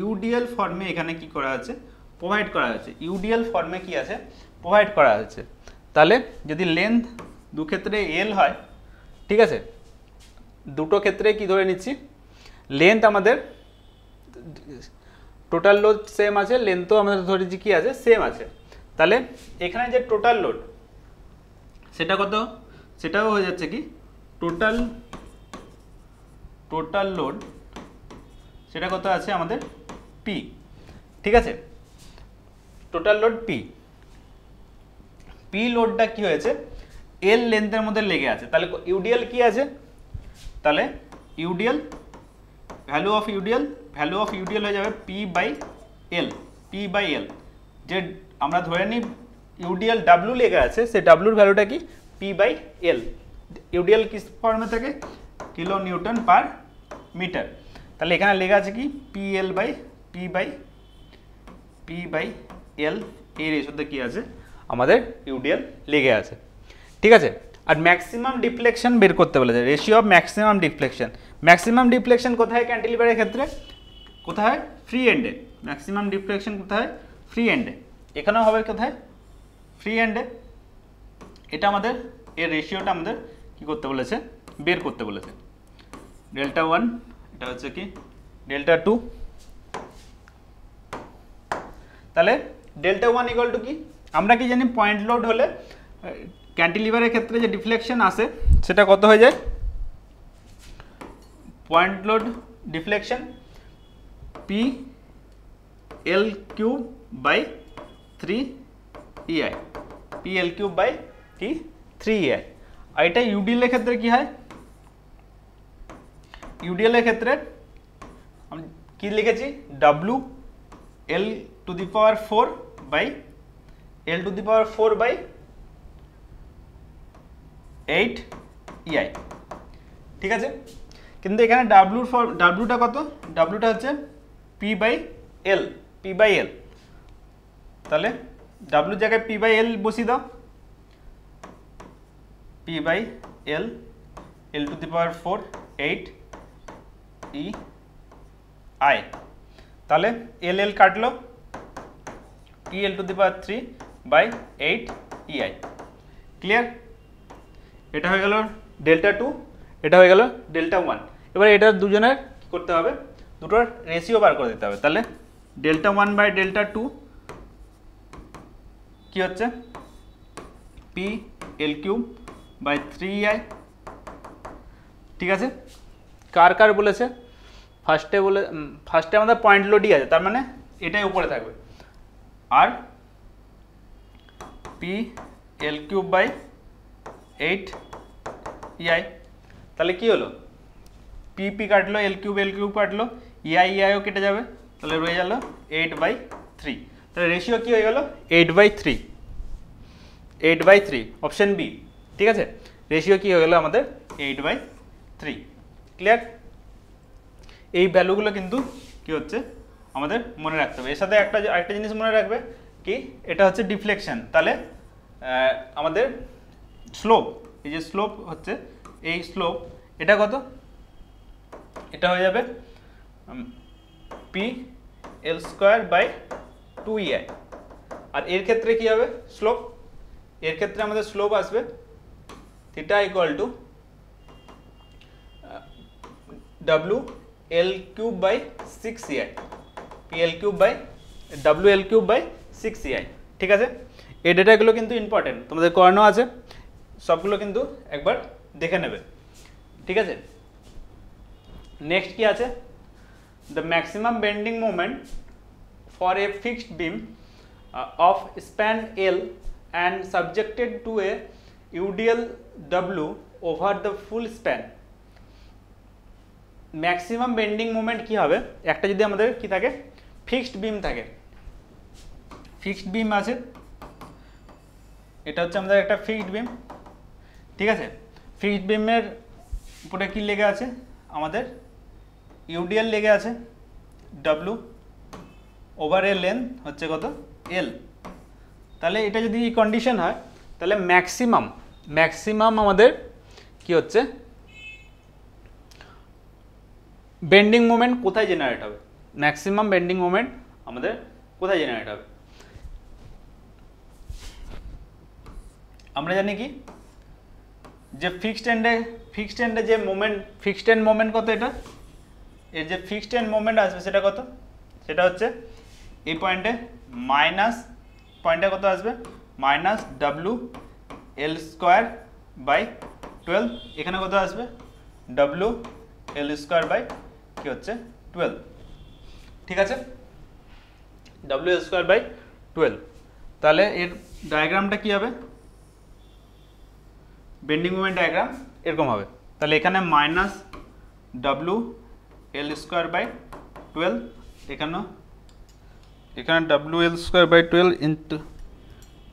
ইউডিএল ফর্মে এখানে কি করা আছে প্রোভাইড করা হয়েছে। ইউডিএল ফর্মে কি আছে প্রোভাইড করা হয়েছে। তাহলে যদি লেন্থ দু ক্ষেত্রে এল হয়, ঠিক আছে, দুটো ক্ষেত্রে কি ধরে নিচ্ছি লেন্থ আমাদের টোটাল লোড সেম আছে, লেন্থও আমাদের ধরেছি কি আছে সেম আছে। তাহলে এখানে যে টোটাল লোড সেটা কত, সেটাও হয়ে যাচ্ছে কি টোটাল লোড সেটা কত আছে আমাদের পি, ঠিক আছে। টোটাল লোড পি লোডটা কি হয়েছে এল লেন্থের মধ্যে লেগে আছে। তাহলে ইউডিএল কি আছে, তাহলে ইউডিএল ভ্যালু অফ ইউডিএল হয়ে যাবে পি বাই এল। যে আমরা ধরে নিই ইউডিএল ডাব্লু লেগে আছে, সেই ডাব্লুর ভ্যালুটা কি পি বাই এল। ইউডিএল কি ফর্মে থাকে কিলো নিউটন পার মিটার। তাহলে এখানে লেগে আছে কি পি বাই এল, এই রেশিওতে কি আছে আমাদের ইউডিএল লেগে আছে, ঠিক আছে। আর ম্যাক্সিমাম ডিফ্লেকশন বের করতে বলেছে, রেশিও অফ ম্যাক্সিমাম ডিফ্লেকশন কোথায় ক্যান্টিলিভারের ক্ষেত্রে, কোথায় ফ্রি এন্ডে। ম্যাক্সিমাম ডিফ্লেকশন কোথায় ফ্রি এন্ডে, এখানেও হবে কোথায় ফ্রি এন্ডে। এটা আমাদের এর রেশিওটা আমাদের কি করতে বলেছে বের করতে বলেছে। ডেল্টা 1 এটা হচ্ছে কি ডেল্টা 2। তাহলে ডেল্টা 1 ইকুয়াল টু কি আমরা কি জানি পয়েন্ট লোড হলে ক্যান্টিলিভারের ক্ষেত্রে যে ডিফ্লেকশন আসে সেটা কত হয়ে যায়, point load deflection P L cube by 3 EI, P L cube by কি 3 ইআই। আর এটা ইউডিএল এর ক্ষেত্রে কি হয়, ইউডিএল এর ক্ষেত্রে আমি কি লিখেছি W L to the power 4 by L to the power 4 by 8 EI, ঠিক আছে। কিন্তু এখানে ডাব্লুটা কত, ডাব্লুটা হচ্ছে পি বাই এল। তাহলে ডাব্লুর জায়গায় পি বাই এল বসিয়ে দাও, P by L to the power 4 8 E I. তাহলে এল কাটলো, P L to the power 3 by 8 EI. Clear? এটা হয়ে গেল ডেল্টা 2, এটা হয়ে গেল ডেল্টা 1। এবার এটার দুজনের কি করতে হবে, দুটোর রেশিও বার করে দিতে হবে। তাহলে ডেল্টা 1 বাই ডেল্টা 2 কি হচ্ছে P L cube by 3 I, ঠিক আছে। কার কার বলেছে ফার্স্টে আমাদের পয়েন্ট লোডই আছে, তার মানে এটাই উপরে থাকবে। আর পি এল কিউব বাই 8 ইআই। তাহলে কি হলো পি কাটলো, এল কিউব কাটলো, ইআইও কেটে যাবে, তাহলে রয়ে গেল 8/3। তাহলে রেশিও কি হয়ে গেল 8/3। 8/3 অপশন বি। ঠিক আছে, রেশিও কি হয়ে গেল আমাদের 8/3। ক্লিয়ার? এই ভ্যালুগুলো কিন্তু কি হচ্ছে আমাদের মনে রাখতে হবে। এর সাথে আরেকটা জিনিস মনে রাখবে কি, এটা হচ্ছে ডিফ্লেকশন। তাহলে আমাদের স্লোপ, এই যে স্লোপ হচ্ছে এই স্লোপ, এটা কত, এটা হয়ে যাবে PL²/2EI। আর এর ক্ষেত্রে কি হবে স্লোপ, এর ক্ষেত্রে আমাদের স্লোপ আসবে theta equal to WL³/6EI, PL³/WL³/6EI। ঠিক আছে, এই ডেটাগুলো কিন্তু ইম্পর্টেন্ট, তোমাদের করানো আছে, সবগুলো কিন্তু একবার দেখে নেবে। ঠিক আছে, নেক্সট কি আছে, the maximum bending moment for a fixed beam of span L and subjected to a UDL W over the full span। Maximum bending moment কি হবে, একটা যদি আমাদের কি থাকে ফিক্সড বিম থাকে, ফিক্সড বিম আছে, এটা হচ্ছে আমাদের একটা ফিক্সড বিম। ঠিক আছে, ফিক্সড বিমের উপরে কি লেগে আছে আমাদের ইউডিএল লেগে আছে, W ওভার এ লেন্থ হচ্ছে কত L। তাহলে এটা যদি কন্ডিশন হয় তাহলে ম্যাক্সিমাম আমাদের কি হচ্ছে বেন্ডিং মোমেন্ট কোথায় জেনারেট হবে, ম্যাক্সিমাম বেন্ডিং মোমেন্ট আমাদের কোথায় জেনারেট হবে। আমরা জানি কি যে ফিক্সড এন্ডে যে মোমেন্ট, ফিক্সড এন্ড মোমেন্ট কত, এটা এর যে ফিক্সড এন্ড মোমেন্ট আসবে সেটা কত, সেটা হচ্ছে এই পয়েন্টে পয়েন্টে কত আসবে -WL²/12। এখানে কত আসবে WL² কি হচ্ছে 12। ঠিক আছে, WL²/12। তাহলে এর ডায়াগ্রামটা কি হবে, বেন্ডিং মোমেন্ট ডায়াগ্রাম এরকম হবে। তাহলে এখানে -WL²/12, এখানে WL²/12 ইন্টু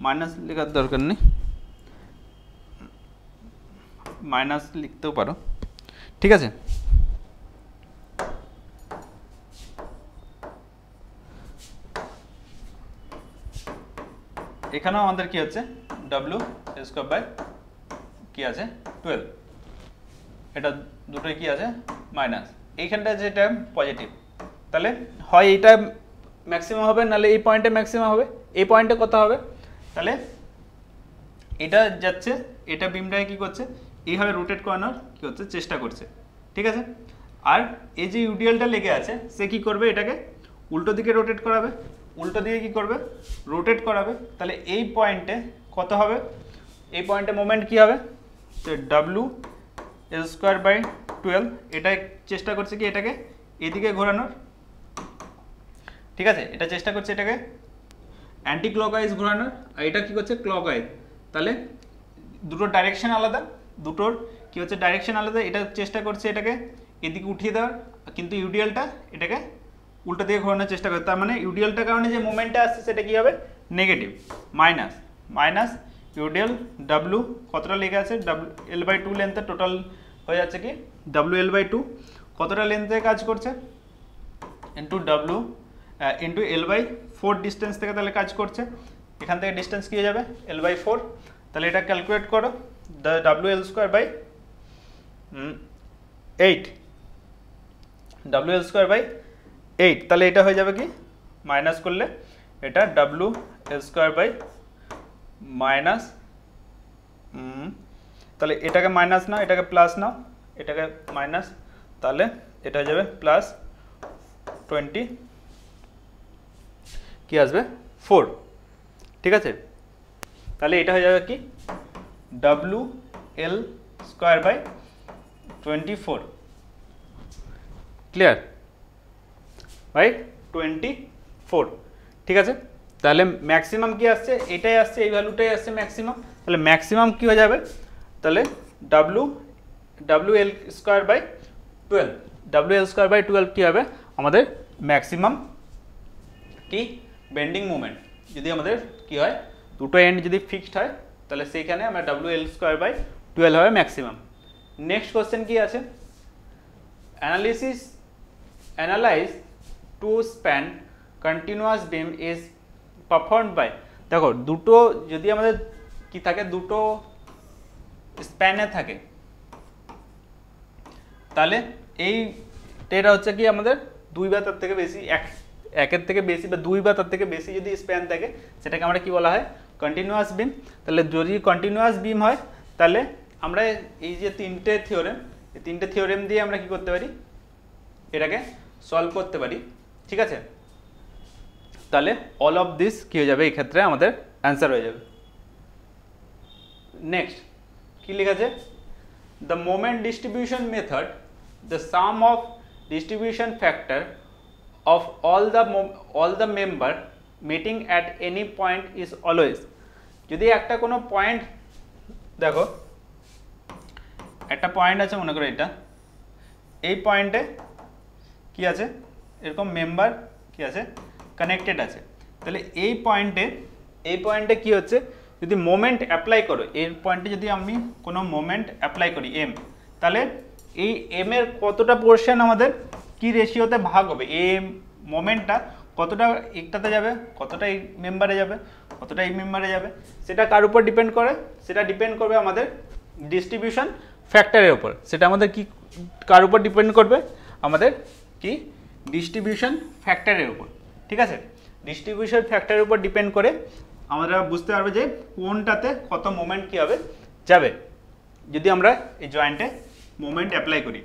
মাইনাস লেখার দরকার নেই, মাইনাস লিখতেও পারো। ঠিক আছে, এখানেও আমাদের কি হচ্ছে WL² কি আছে 12, এটা দুটোই কি আছে মাইনাস, এইখানটা যেটা পজিটিভ। তাহলে হয় এইটা ম্যাক্সিমাম হবে, নাহলে এই পয়েন্টে ম্যাক্সিমাম হবে। এই পয়েন্টে কত হবে, তাহলে এটা যাচ্ছে, এটা বিমটাকে কি করছে এইভাবে রোটেট করানোর কি হচ্ছে চেষ্টা করছে। ঠিক আছে, আর এই যে ইউডিএলটা লেগে আছে সে কি করবে, এটাকে উল্টো দিকে রোটেট করাবে, উল্টো দিকে কি করবে রোটেট করাবে। তাহলে এই পয়েন্টে কত হবে, এই পয়েন্টে মোমেন্ট কি হবে, তো WL²/12, এটা চেষ্টা করছে কি এটাকে এদিকে ঘোরানোর। ঠিক আছে, এটা চেষ্টা করছে এটাকে অ্যান্টি ক্লকওয়াইজ ঘোরানোর, আর এটা কি করছে ক্লকওয়াইজ। তাহলে দুটোর ডাইরেকশন আলাদা, দুটোর কি হচ্ছে ডাইরেকশন আলাদা। এটা চেষ্টা করছে এটাকে এদিকে উঠিয়ে দেওয়ার, কিন্তু ইউডিএলটা এটাকে উল্টো দিকে ঘোরানোর চেষ্টা করে। তার মানে ইউডিএলটার কারণে যে মোমেন্টটা আসছে সেটা কি হবে নেগেটিভ, মাইনাস ইউডিএল W কতটা লেগে আছে WL/2 লেন্থে, টোটাল হয়ে যাচ্ছে কি WL/2 কতটা লেন্থে কাজ করছে ইন্টু L/4 ডিস্টেন্স থেকে তাহলে কাজ করছে। এখান থেকে ডিস্টেন্স কি হয়ে যাবে L/4। তাহলে এটা ক্যালকুলেট করো, WL²/8, WL²/8। তাহলে এটা হয়ে যাবে কি মাইনাস করলে এটা WL² মাইনাস, তাহলে এটাকে মাইনাস নাও, এটাকে প্লাস নাও, এটাকে মাইনাস, তাহলে এটা হয়ে যাবে +20 কি আসবে 4। ঠিক আছে, তাহলে এটা হয়ে যাবে কি WL²/24। ক্লিয়ার ভাই 24। ঠিক আছে, তাহলে ম্যাক্সিমাম কি আসছে, এটাই আসছে, এই ভ্যালুটাই আসছে ম্যাক্সিমাম। তাহলে ম্যাক্সিমাম কি হয়ে যাবে, তাহলে WL²/12 কি হবে আমাদের ম্যাক্সিমাম কি বেন্ডিং মোমেন্ট, যদি আমাদের কি হয় দুটো এন্ড যদি ফিক্সড হয় তাহলে সেইখানে আমরা WL²/12 হবে ম্যাক্সিমাম। নেক্সট কোশ্চেন কি আছে, analyse two span continuous beam is performed by, দেখো দুটো যদি আমাদের কি থাকে, দুটো স্প্যানে থাকে, তাহলে এটা হচ্ছে কি আমাদের 2 বা তার থেকে বেশি, একের থেকে বেশি বা 2 বা তার থেকে বেশি যদি স্প্যান থাকে সেটাকে আমরা কি বলা হয়, কন্টিনিউয়াস বিম। তাহলে যদি কন্টিনিউয়াস বিম হয় তাহলে আমরা এই যে তিনটে থিওরেম দিয়ে আমরা কি করতে পারি, এটাকে সলভ করতে পারি, ঠিক আছে। তাহলে অল অফ দিস কি হয়ে যাবে, এই ক্ষেত্রে আমাদের অ্যান্সার হয়ে যাবে। নেক্সট কি লেখা আছে, the moment distribution method, the sum of distribution factor of all the member meeting at any point is always, যদি একটা কোনো পয়েন্ট, দেখো একটা পয়েন্ট আছে মনে করো এটা, এই পয়েন্টে কি আছে, এরকম মেম্বার কি আছে কানেক্টেড আছে, তাহলে এই পয়েন্টে কি হচ্ছে, যদি মোমেন্ট অ্যাপ্লাই করো, এই পয়েন্টে যদি আমি কোনো মোমেন্ট অ্যাপ্লাই করি m, তাহলে এই এম এর কতটা পোর্শন আমাদের কি রেশিওতে ভাগ হবে, এই মোমেন্টটা কতটা একটাতে যাবে, কতটা এই মেম্বারে যাবে, কতটা এই মেম্বারে যাবে, সেটা কার উপর ডিপেন্ড করে, সেটা ডিপেন্ড করবে আমাদের ডিস্ট্রিবিউশন ফ্যাক্টরের উপর। সেটা আমাদের কি কার উপর ডিপেন্ড করবে, আমাদের কি ডিস্ট্রিবিউশন ফ্যাক্টরের উপর, ঠিক আছে। ডিস্ট্রিবিউশন ফ্যাক্টরের উপর ডিপেন্ড করে আমরা বুঝতে পারবো যে কোনটাতে কত মোমেন্ট কি হবে যাবে, যদি আমরা এই জয়েন্টে মোমেন্ট অ্যাপ্লাই করি,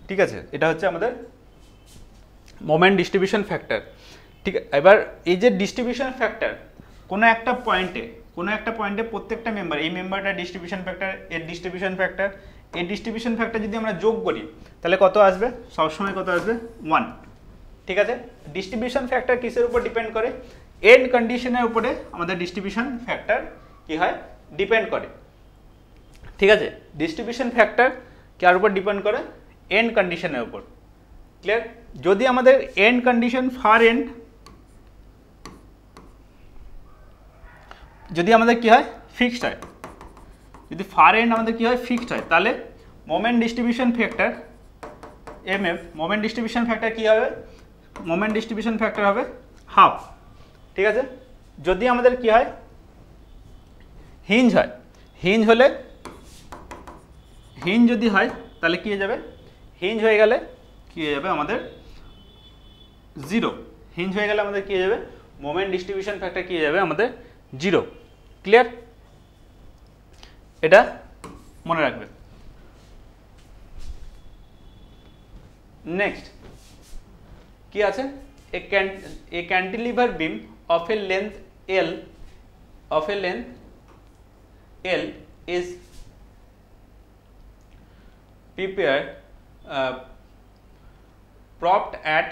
ঠিক আছে। এটা হচ্ছে আমাদের মোমেন্ট ডিস্ট্রিবিউশন ফ্যাক্টর, ঠিক। এবার এই যে ডিস্ট্রিবিউশন ফ্যাক্টর, কোনো একটা পয়েন্টে প্রত্যেকটা মেম্বার, এই মেম্বারটা ডিস্ট্রিবিউশন ফ্যাক্টর, এর ডিস্ট্রিবিউশন ফ্যাক্টর, এই ডিস্ট্রিবিউশন ফ্যাক্টর যদি আমরা যোগ করি তাহলে কত আসবে, সবসময় কত আসবে 1, ঠিক আছে। ডিস্ট্রিবিউশন ফ্যাক্টর কিসের উপর ডিপেন্ড করে, এন্ড কন্ডিশনের উপরে আমাদের ডিস্ট্রিবিউশন ফ্যাক্টর কি হয়, ডিপেন্ড করে, ঠিক আছে। ডিস্ট্রিবিউশন ফ্যাক্টর কার উপর ডিপেন্ড করে, এন্ড কন্ডিশনের উপর, ক্লিয়ার। যদি আমাদের এন্ড কন্ডিশন ফার এন্ড, যদি আমাদের কি হয় ফিক্সড হয়, যদি ফার এন্ড আমাদের কি হয় ফিক্সড হয়, তাহলে moment distribution factor MF, moment distribution factor কি হবে, মোমেন্ট ডিস্ট্রিবিউশন ফ্যাক্টর হবে হাফ, ঠিক আছে। যদি আমাদের কি হয় হিঞ্জ হয়, হিঞ্জ যদি হয় তাহলে কি হয়ে যাবে, হিঞ্জ হয়ে গেলে কি হয়ে যাবে আমাদের 0, হিঞ্জ হয়ে গেলে আমাদের কি হয়ে যাবে, মোমেন্ট ডিস্ট্রিবিউশন ফ্যাক্টর কি হয়ে যাবে আমাদের 0, ক্লিয়ার। এটা মনে রাখবে। নেক্সট কি আছে, a cantilever beam of a length L is prepared, propped at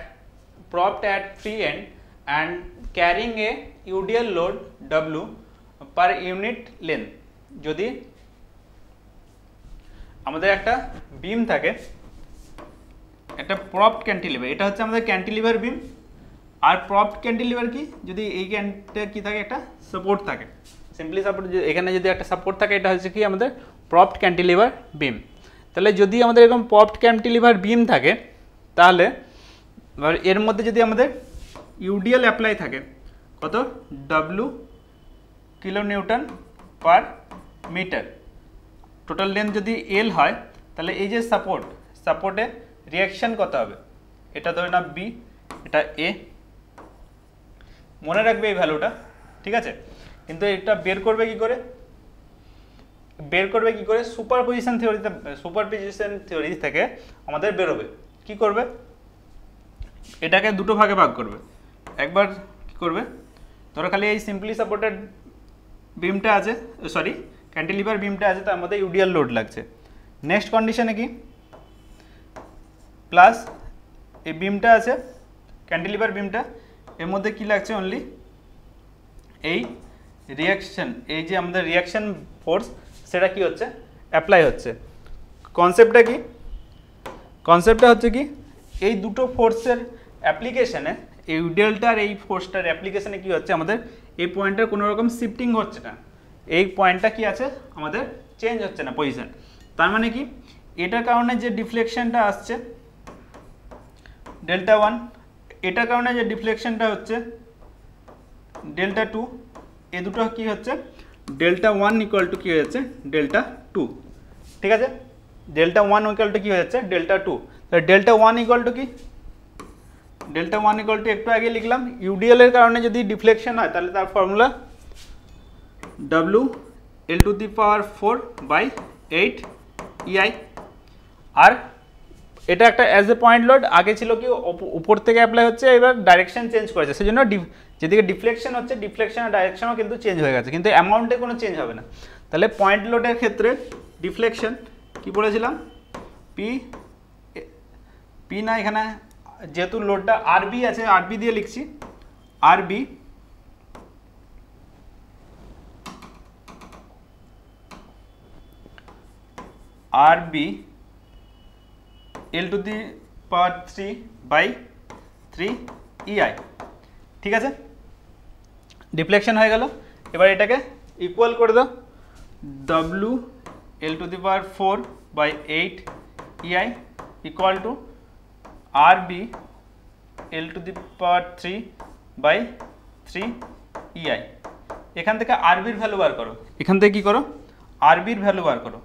free end and carrying a UDL load W per unit length, যদি আমাদের একটা বিম থাকে, একটা প্রপড ক্যান্টিলিভার, এটা হচ্ছে আমাদের ক্যান্টিলিভার বিম, আর প্রপড ক্যান্টিলিভার কি, যদি এই ক্যান্টে কি থাকে, একটা সাপোর্ট থাকে, সিম্পলি সাপোর্ট, এখানে যদি একটা সাপোর্ট থাকে, এটা হচ্ছে কি আমাদের প্রপড ক্যান্টিলিভার বিম। তাহলে যদি আমাদের এরকম প্রপড ক্যান্টিলিভার বিম থাকে, তাহলে এর মধ্যে যদি আমাদের ইউডিএল অ্যাপ্লাই থাকে, কত W kilonewton per metre, total length যদি L হয়, তাহলে এই যে সাপোর্টে রিয়াকশন কত হবে, এটা ধরে না B, এটা A, মনে রাখবে এই ভ্যালুটা, ঠিক আছে। কিন্তু এটা বের করবে কি করে, সুপারপজিশন থিওরি থেকে আমাদের বেরোবে, কি করবে, এটাকে দুটো ভাগে ভাগ করবে। একবার কি করবে, ধরো খালি এই সিম্পলি সাপোর্টেড বিমটা আছে, সরি ক্যান্টিলিভার বিমটা আছে, তার মধ্যে ইউডিএল লোড লাগছে। নেক্সট কন্ডিশনে কি, প্লাস এই বিমটা আছে, ক্যান্টিলিভার বিমটা, এর মধ্যে কি লাগছে, অনলি এই রিয়াকশন, এই যে আমাদের রিয়াকশন ফোর্স, সেটা কি হচ্ছে, অ্যাপ্লাই হচ্ছে। কনসেপ্টটা হচ্ছে কি, এই দুটো ফোর্সের অ্যাপ্লিকেশনে, এই ইউডিএলটা আর এই ফোর্সটার অ্যাপ্লিকেশনে কি হচ্ছে, আমাদের এই পয়েন্টের কোনো রকম শিফটিং হচ্ছে না, এই পয়েন্টটা কি আছে আমাদের চেঞ্জ হচ্ছে না পজিশন। তার মানে কি এটার কারণে যে ডিফ্লেকশনটা আসছে ডেল্টা 1, এটার কারণে যে ডিফ্লেকশনটা হচ্ছে ডেল্টা 2, এ দুটো কি হচ্ছে ডেল্টা 1 ইকুয়াল টু কি হয়ে যাচ্ছে ডেল্টা 2। ঠিক আছে, ডেল্টা 1 ইকুয়াল টু কি হয়ে যাচ্ছে ডেল্টা 2। তাহলে ডেল্টা 1 ইকুয়াল টু কি ডেল্টা 1 ইকুয়াল টু একটু আগে লিখলাম ইউডিএল এর কারণে যদি ডিফ্লেকশন হয় তাহলে তার ফর্মুলা W(L⁴/8 EI। আর এটা একটা অ্যাজ এ পয়েন্ট লোড, আগে ছিল কি উপর থেকে অ্যাপ্লাই হচ্ছে, এবার ডাইরেকশন চেঞ্জ করেছে, সেজন্য যেদিকে ডিফ্লেকশন হচ্ছে ডিফ্লেকশনের ডাইরেকশনও কিন্তু চেঞ্জ হয়ে গেছে, কিন্তু অ্যামাউন্টে কোনো চেঞ্জ হবে না। তাহলে পয়েন্ট লোডের ক্ষেত্রে ডিফ্লেকশন কি বলেছিলাম পি না, এখানে যেহেতু লোডটা আরবি আছে আরবি দিয়ে লিখছি আরবি L⁴/3 EI। ঠিক আছে, ডিফ্লেকশন হয়ে গেল। এবার এটাকে ইকুয়াল করে দাও WL⁴/8 EI equal to RB(L⁴3/3 EI। এখান থেকে আরবির ভ্যালু বার করো, এখান থেকে কি করো আরবির ভ্যালু বার করো।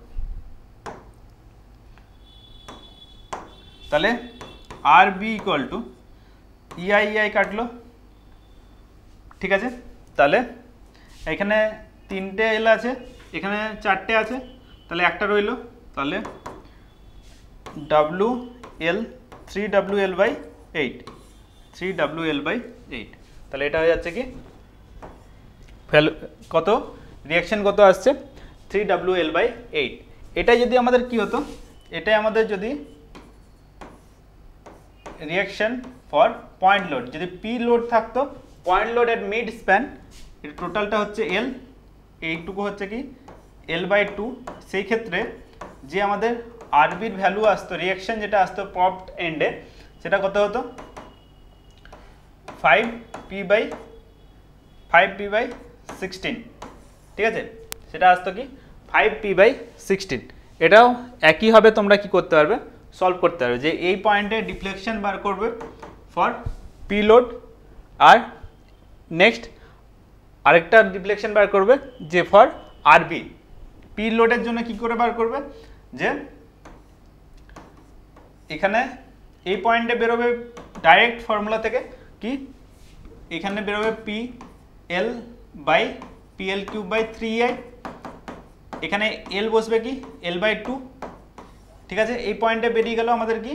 তাহলে আরবি ইকুয়াল টু EI কাটলো। ঠিক আছে, তাহলে এখানে 3টে এল আছে, এখানে 4টে আছে, তাহলে একটা রইলো, তাহলে3WL/8 তাহলে এটা হয়ে যাচ্ছে কি ভ্যালু কত, রিয়াকশন কত আসছে 3WL/8। এটাই যদি আমাদের কি হতো, এটাই আমাদের যদি রিয়াকশন ফর পয়েন্ট লোড, যদি পি লোড থাকতো পয়েন্ট লোড এট মিড স্প্যান, এর টোটালটা হচ্ছে এল, এইটুকু হচ্ছে কি L/2, সেই ক্ষেত্রে যে আমাদের আরবির ভ্যালু আসতো, রিয়াকশন যেটা আসতো প্রপড এন্ডে, সেটা কত হতো 5p/16। ঠিক আছে, সেটা আসতো কি 5p/16। এটাও একইভাবে তোমরা কি করতে পারবে, সলভ করতে পারবে, যে এই পয়েন্টে ডিফ্লেকশন বার করবে ফর পি লোড, আর নেক্সট আরেকটা ডিফ্লেকশন বার করবে যে ফর আরবি। পি লোডের জন্য কি করে বার করবে, যে এখানে এই পয়েন্টে বেরোবে ডাইরেক্ট ফর্মুলা থেকে কি, এখানে বেরোবে PL/PL³/3EI, এখানে এল বসবে কি L/2। ঠিক আছে, এই পয়েন্টে বেরিয়ে গেল আমাদের কি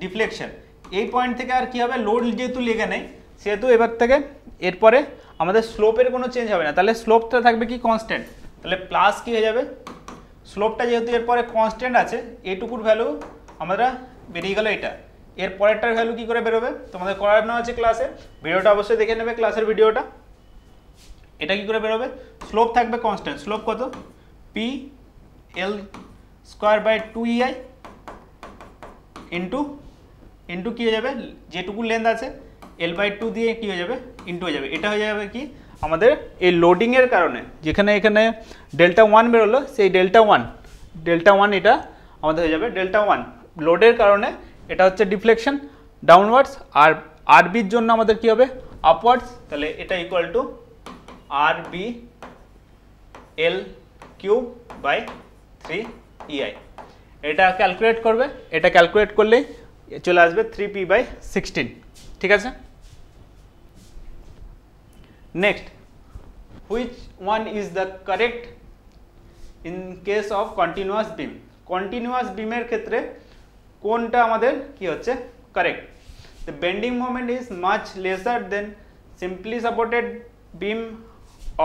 ডিফ্লেকশন। এই পয়েন্ট থেকে আর কি হবে, লোড যেহেতু লেগে নেই সেহেতু এবার থেকে এরপরে আমাদের স্লোপের কোনো চেঞ্জ হবে না, তাহলে স্লোপটা থাকবে কি কনস্ট্যান্ট, তাহলে প্লাস কি হয়ে যাবে, স্লোপটা যেহেতু এরপরে কনস্ট্যান্ট আছে, এটুকুর ভ্যালু আমরা বেরিয়ে গেল এটা। এর পরেরটার ভ্যালু কি করে বেরোবে তোমাদের করানো আছে ক্লাসে, ভিডিওটা অবশ্যই দেখে নেবে ক্লাসের ভিডিওটা। এটা কি করে বেরোবে, স্লোপ থাকবে কনস্ট্যান্ট, স্লোপ কত PL²/2EI ইন্টু কি হয়ে যাবে, যেটুকু লেন্থ আছে L/2 দিয়ে কি হয়ে যাবে ইন্টু হয়ে যাবে। এটা হয়ে যাবে কি আমাদের এই লোডিংয়ের কারণে, যেখানে এখানে ডেল্টা 1 বেরোলো, সেই ডেল্টা 1 এটা আমাদের হয়ে যাবে ডেল্টা 1 লোডের কারণে, এটা হচ্ছে ডিফ্লেকশন ডাউনওয়ার্ডস, আর আরবির জন্য আমাদের কি হবে আপওয়ার্ডস, তাহলে এটা ইকুয়াল টু RBL³/3EI। এটা ক্যালকুলেট করবে, এটা ক্যালকুলেট করলেই চলে আসবে 3p/16। ঠিক আছে, next, which one is the correct in case of continuous beam. Continuous বিমের ক্ষেত্রে কোনটা আমাদের কি হচ্ছে correct, the bending moment is much lesser than simply supported beam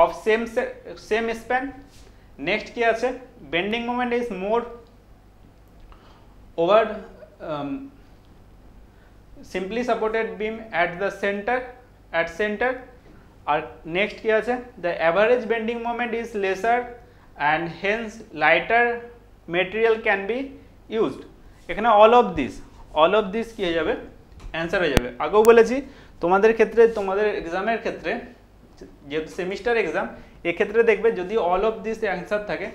of same span. Next কি আছে, bending moment is more over simply supported beam at the center আর নেক্সট কি আছে, the average bending moment is lesser and hence lighter material can be used। এখানে all of this কি হয়ে যাবে অ্যান্সার হয়ে যাবে। আগেও বলেছি তোমাদের ক্ষেত্রে, তোমাদের এক্সামের ক্ষেত্রে যেহেতু সেমিস্টার এক্সাম, এক্ষেত্রে দেখবে যদি অল অফ দিস অ্যান্সার থাকে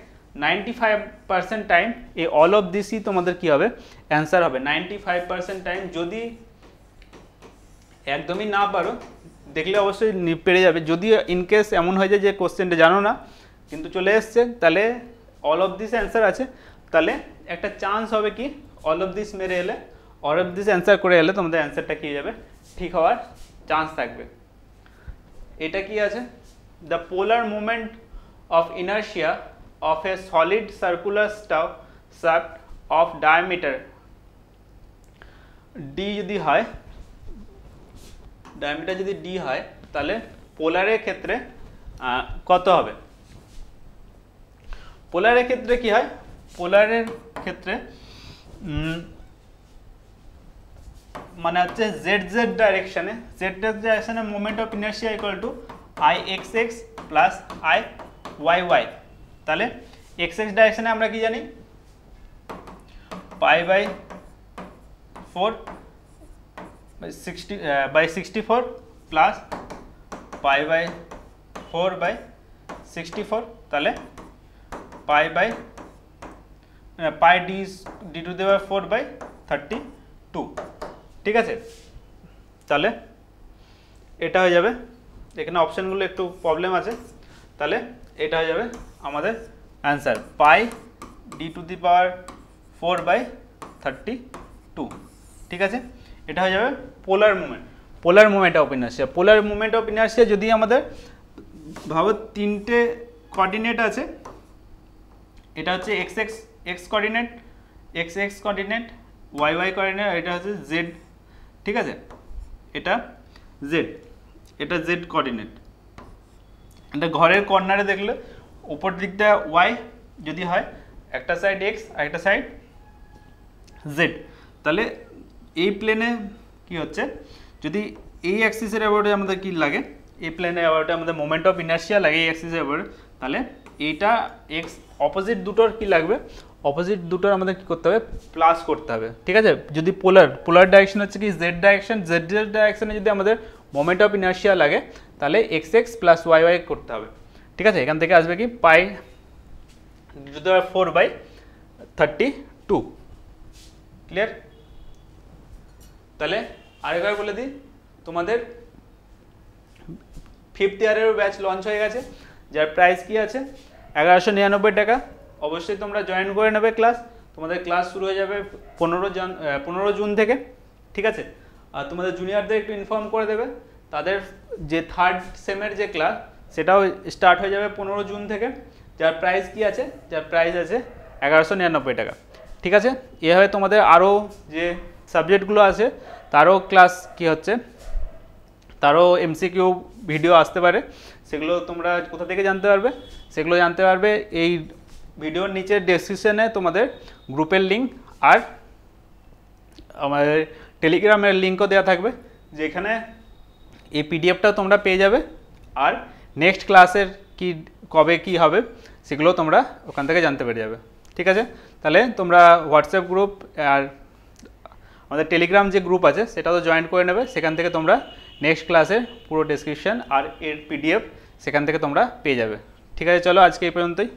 95% টাইম এই অল অফ দিসই তোমাদের কি হবে অ্যান্সার হবে। 95% টাইম যদি একদমই না পারো দেখলে অবশ্যই পেরে যাবে। যদি ইনকেস এমন হয়ে যায় যে কোশ্চেনটা জানো না কিন্তু চলে এসছে, তাহলে অল অফ দিস অ্যান্সার আছে, তাহলে একটা চান্স হবে কি অল অফ দিস মেরে এলে, অল অফ দিস অ্যান্সার করে এলে তোমাদের অ্যান্সারটা কি যাবে ঠিক হওয়ার চান্স থাকবে। এটা কি আছে, the polar movement of inertia of A solid circular shaft of diameter D যদি হয়, ডায়ামিটার যদি ডি হয় তাহলে পোলারের ক্ষেত্রে কত হবে। পোলারের ক্ষেত্রে কি হয়, পোলারের ক্ষেত্রে মানে হচ্ছে জেড জেড ডাইরেকশানে, জেড জেড ডাইরেকশানে moment of inertia equal to I X X plus I Y Y. তাহলে এক্স এক্স ডাইরেকশানে আমরা কি জানি pi by 4/64 plus pi by 4/64, তাহলে পাই ডি টু দি পাওয়ার 4/32, ঠিক আছে। তাহলে এটা হয়ে যাবে, এখানে অপশানগুলো একটু প্রবলেম আছে, তাহলে এটা হয়ে যাবে আমাদের answer pi D to the power 4/32, ঠিক আছে। এটা হয়ে যাবে polar movement, polar movement of inertia. Polar movement of inertia যদি আমাদের ভাবো তিনটে কোঅর্ডিনেট আছে, এটা হচ্ছে X X X coordinate, X X coordinate, Y Y coordinate, এটা হচ্ছে জেড, ঠিক আছে, এটা জেড, এটা জেড কোঅর্ডিনেট। এটা ঘরের কর্নারে দেখলে উপর দিকটা ওয়াই যদি হয়, একটা সাইড এক্স আর একটা সাইড জেড, তাহলে এই প্লেনে কি হচ্ছে, যদি এই অ্যাক্সিসের অ্যাবাউটে আমাদের কি লাগে, এই প্লেনের অ্যাবাউটে আমাদের মোমেন্ট অফ ইনার্শিয়া লাগে এই অ্যাক্সিসের অ্যাবাউটে, তাহলে এইটা এক্স অপোজিট দুটোর কি লাগবে, অপোজিট দুটোর আমাদের কী করতে হবে প্লাস করতে হবে, ঠিক আছে। যদি পোলার ডাইরেকশন হচ্ছে কি জেড ডাইরেকশন, জেড জেড ডাইরেকশনে যদি আমাদের মোমেন্ট অফ ইনার্শিয়া লাগে তাহলে X X plus Y Y করতে হবে, ঠিক আছে। এখান থেকে আসবে কি পাই 4/32, ক্লিয়ার। তাহলে আরেকবার বলে দিই, তোমাদের 5th ইয়ারেরও ব্যাচ লঞ্চ হয়ে গেছে, যার প্রাইস কি আছে 1199 টাকা। অবশ্যই তোমরা জয়েন করে নেবে ক্লাস, তোমাদের ক্লাস শুরু হয়ে যাবে 15 জুন থেকে, ঠিক আছে। আর তোমাদের জুনিয়রদের একটু ইনফর্ম করে দেবে, তাদের যে 3rd সেমের যে ক্লাস সেটাও স্টার্ট হয়ে যাবে 15 জুন থেকে, যার প্রাইস কি আছে, যার প্রাইস আছে 1199 টাকা, ঠিক আছে। এভাবে তোমাদের আরও যে সাবজেক্টগুলো আছে তারও ক্লাস কি হচ্ছে, তারও এমসিকিউ ভিডিও আসতে পারে, সেগুলো তোমরা কোথা থেকে জানতে পারবে, সেগুলো জানতে পারবে এই ভিডিওর নিচে ডেসক্রিপশনে তোমাদের গ্রুপের লিঙ্ক আর আমাদের টেলিগ্রামের লিঙ্কও দেওয়া থাকবে, যেখানে এই পিডিএফটাও তোমরা পেয়ে যাবে, আর নেক্সট ক্লাসের কি কবে কি হবে সেগুলো তোমরা ওখান থেকে জানতে পেরে যাবে, ঠিক আছে। তাহলে তোমরা হোয়াটসঅ্যাপ গ্রুপ আর আমাদের টেলিগ্রাম যে গ্রুপ আছে সেটাও জয়েন করে নেবে, সেখান থেকে তোমরা নেক্সট ক্লাসের পুরো ডেসক্রিপশন আর এর পিডিএফ সেখান থেকে তোমরা পেয়ে যাবে, ঠিক আছে। চলো আজকে এই পর্যন্তই।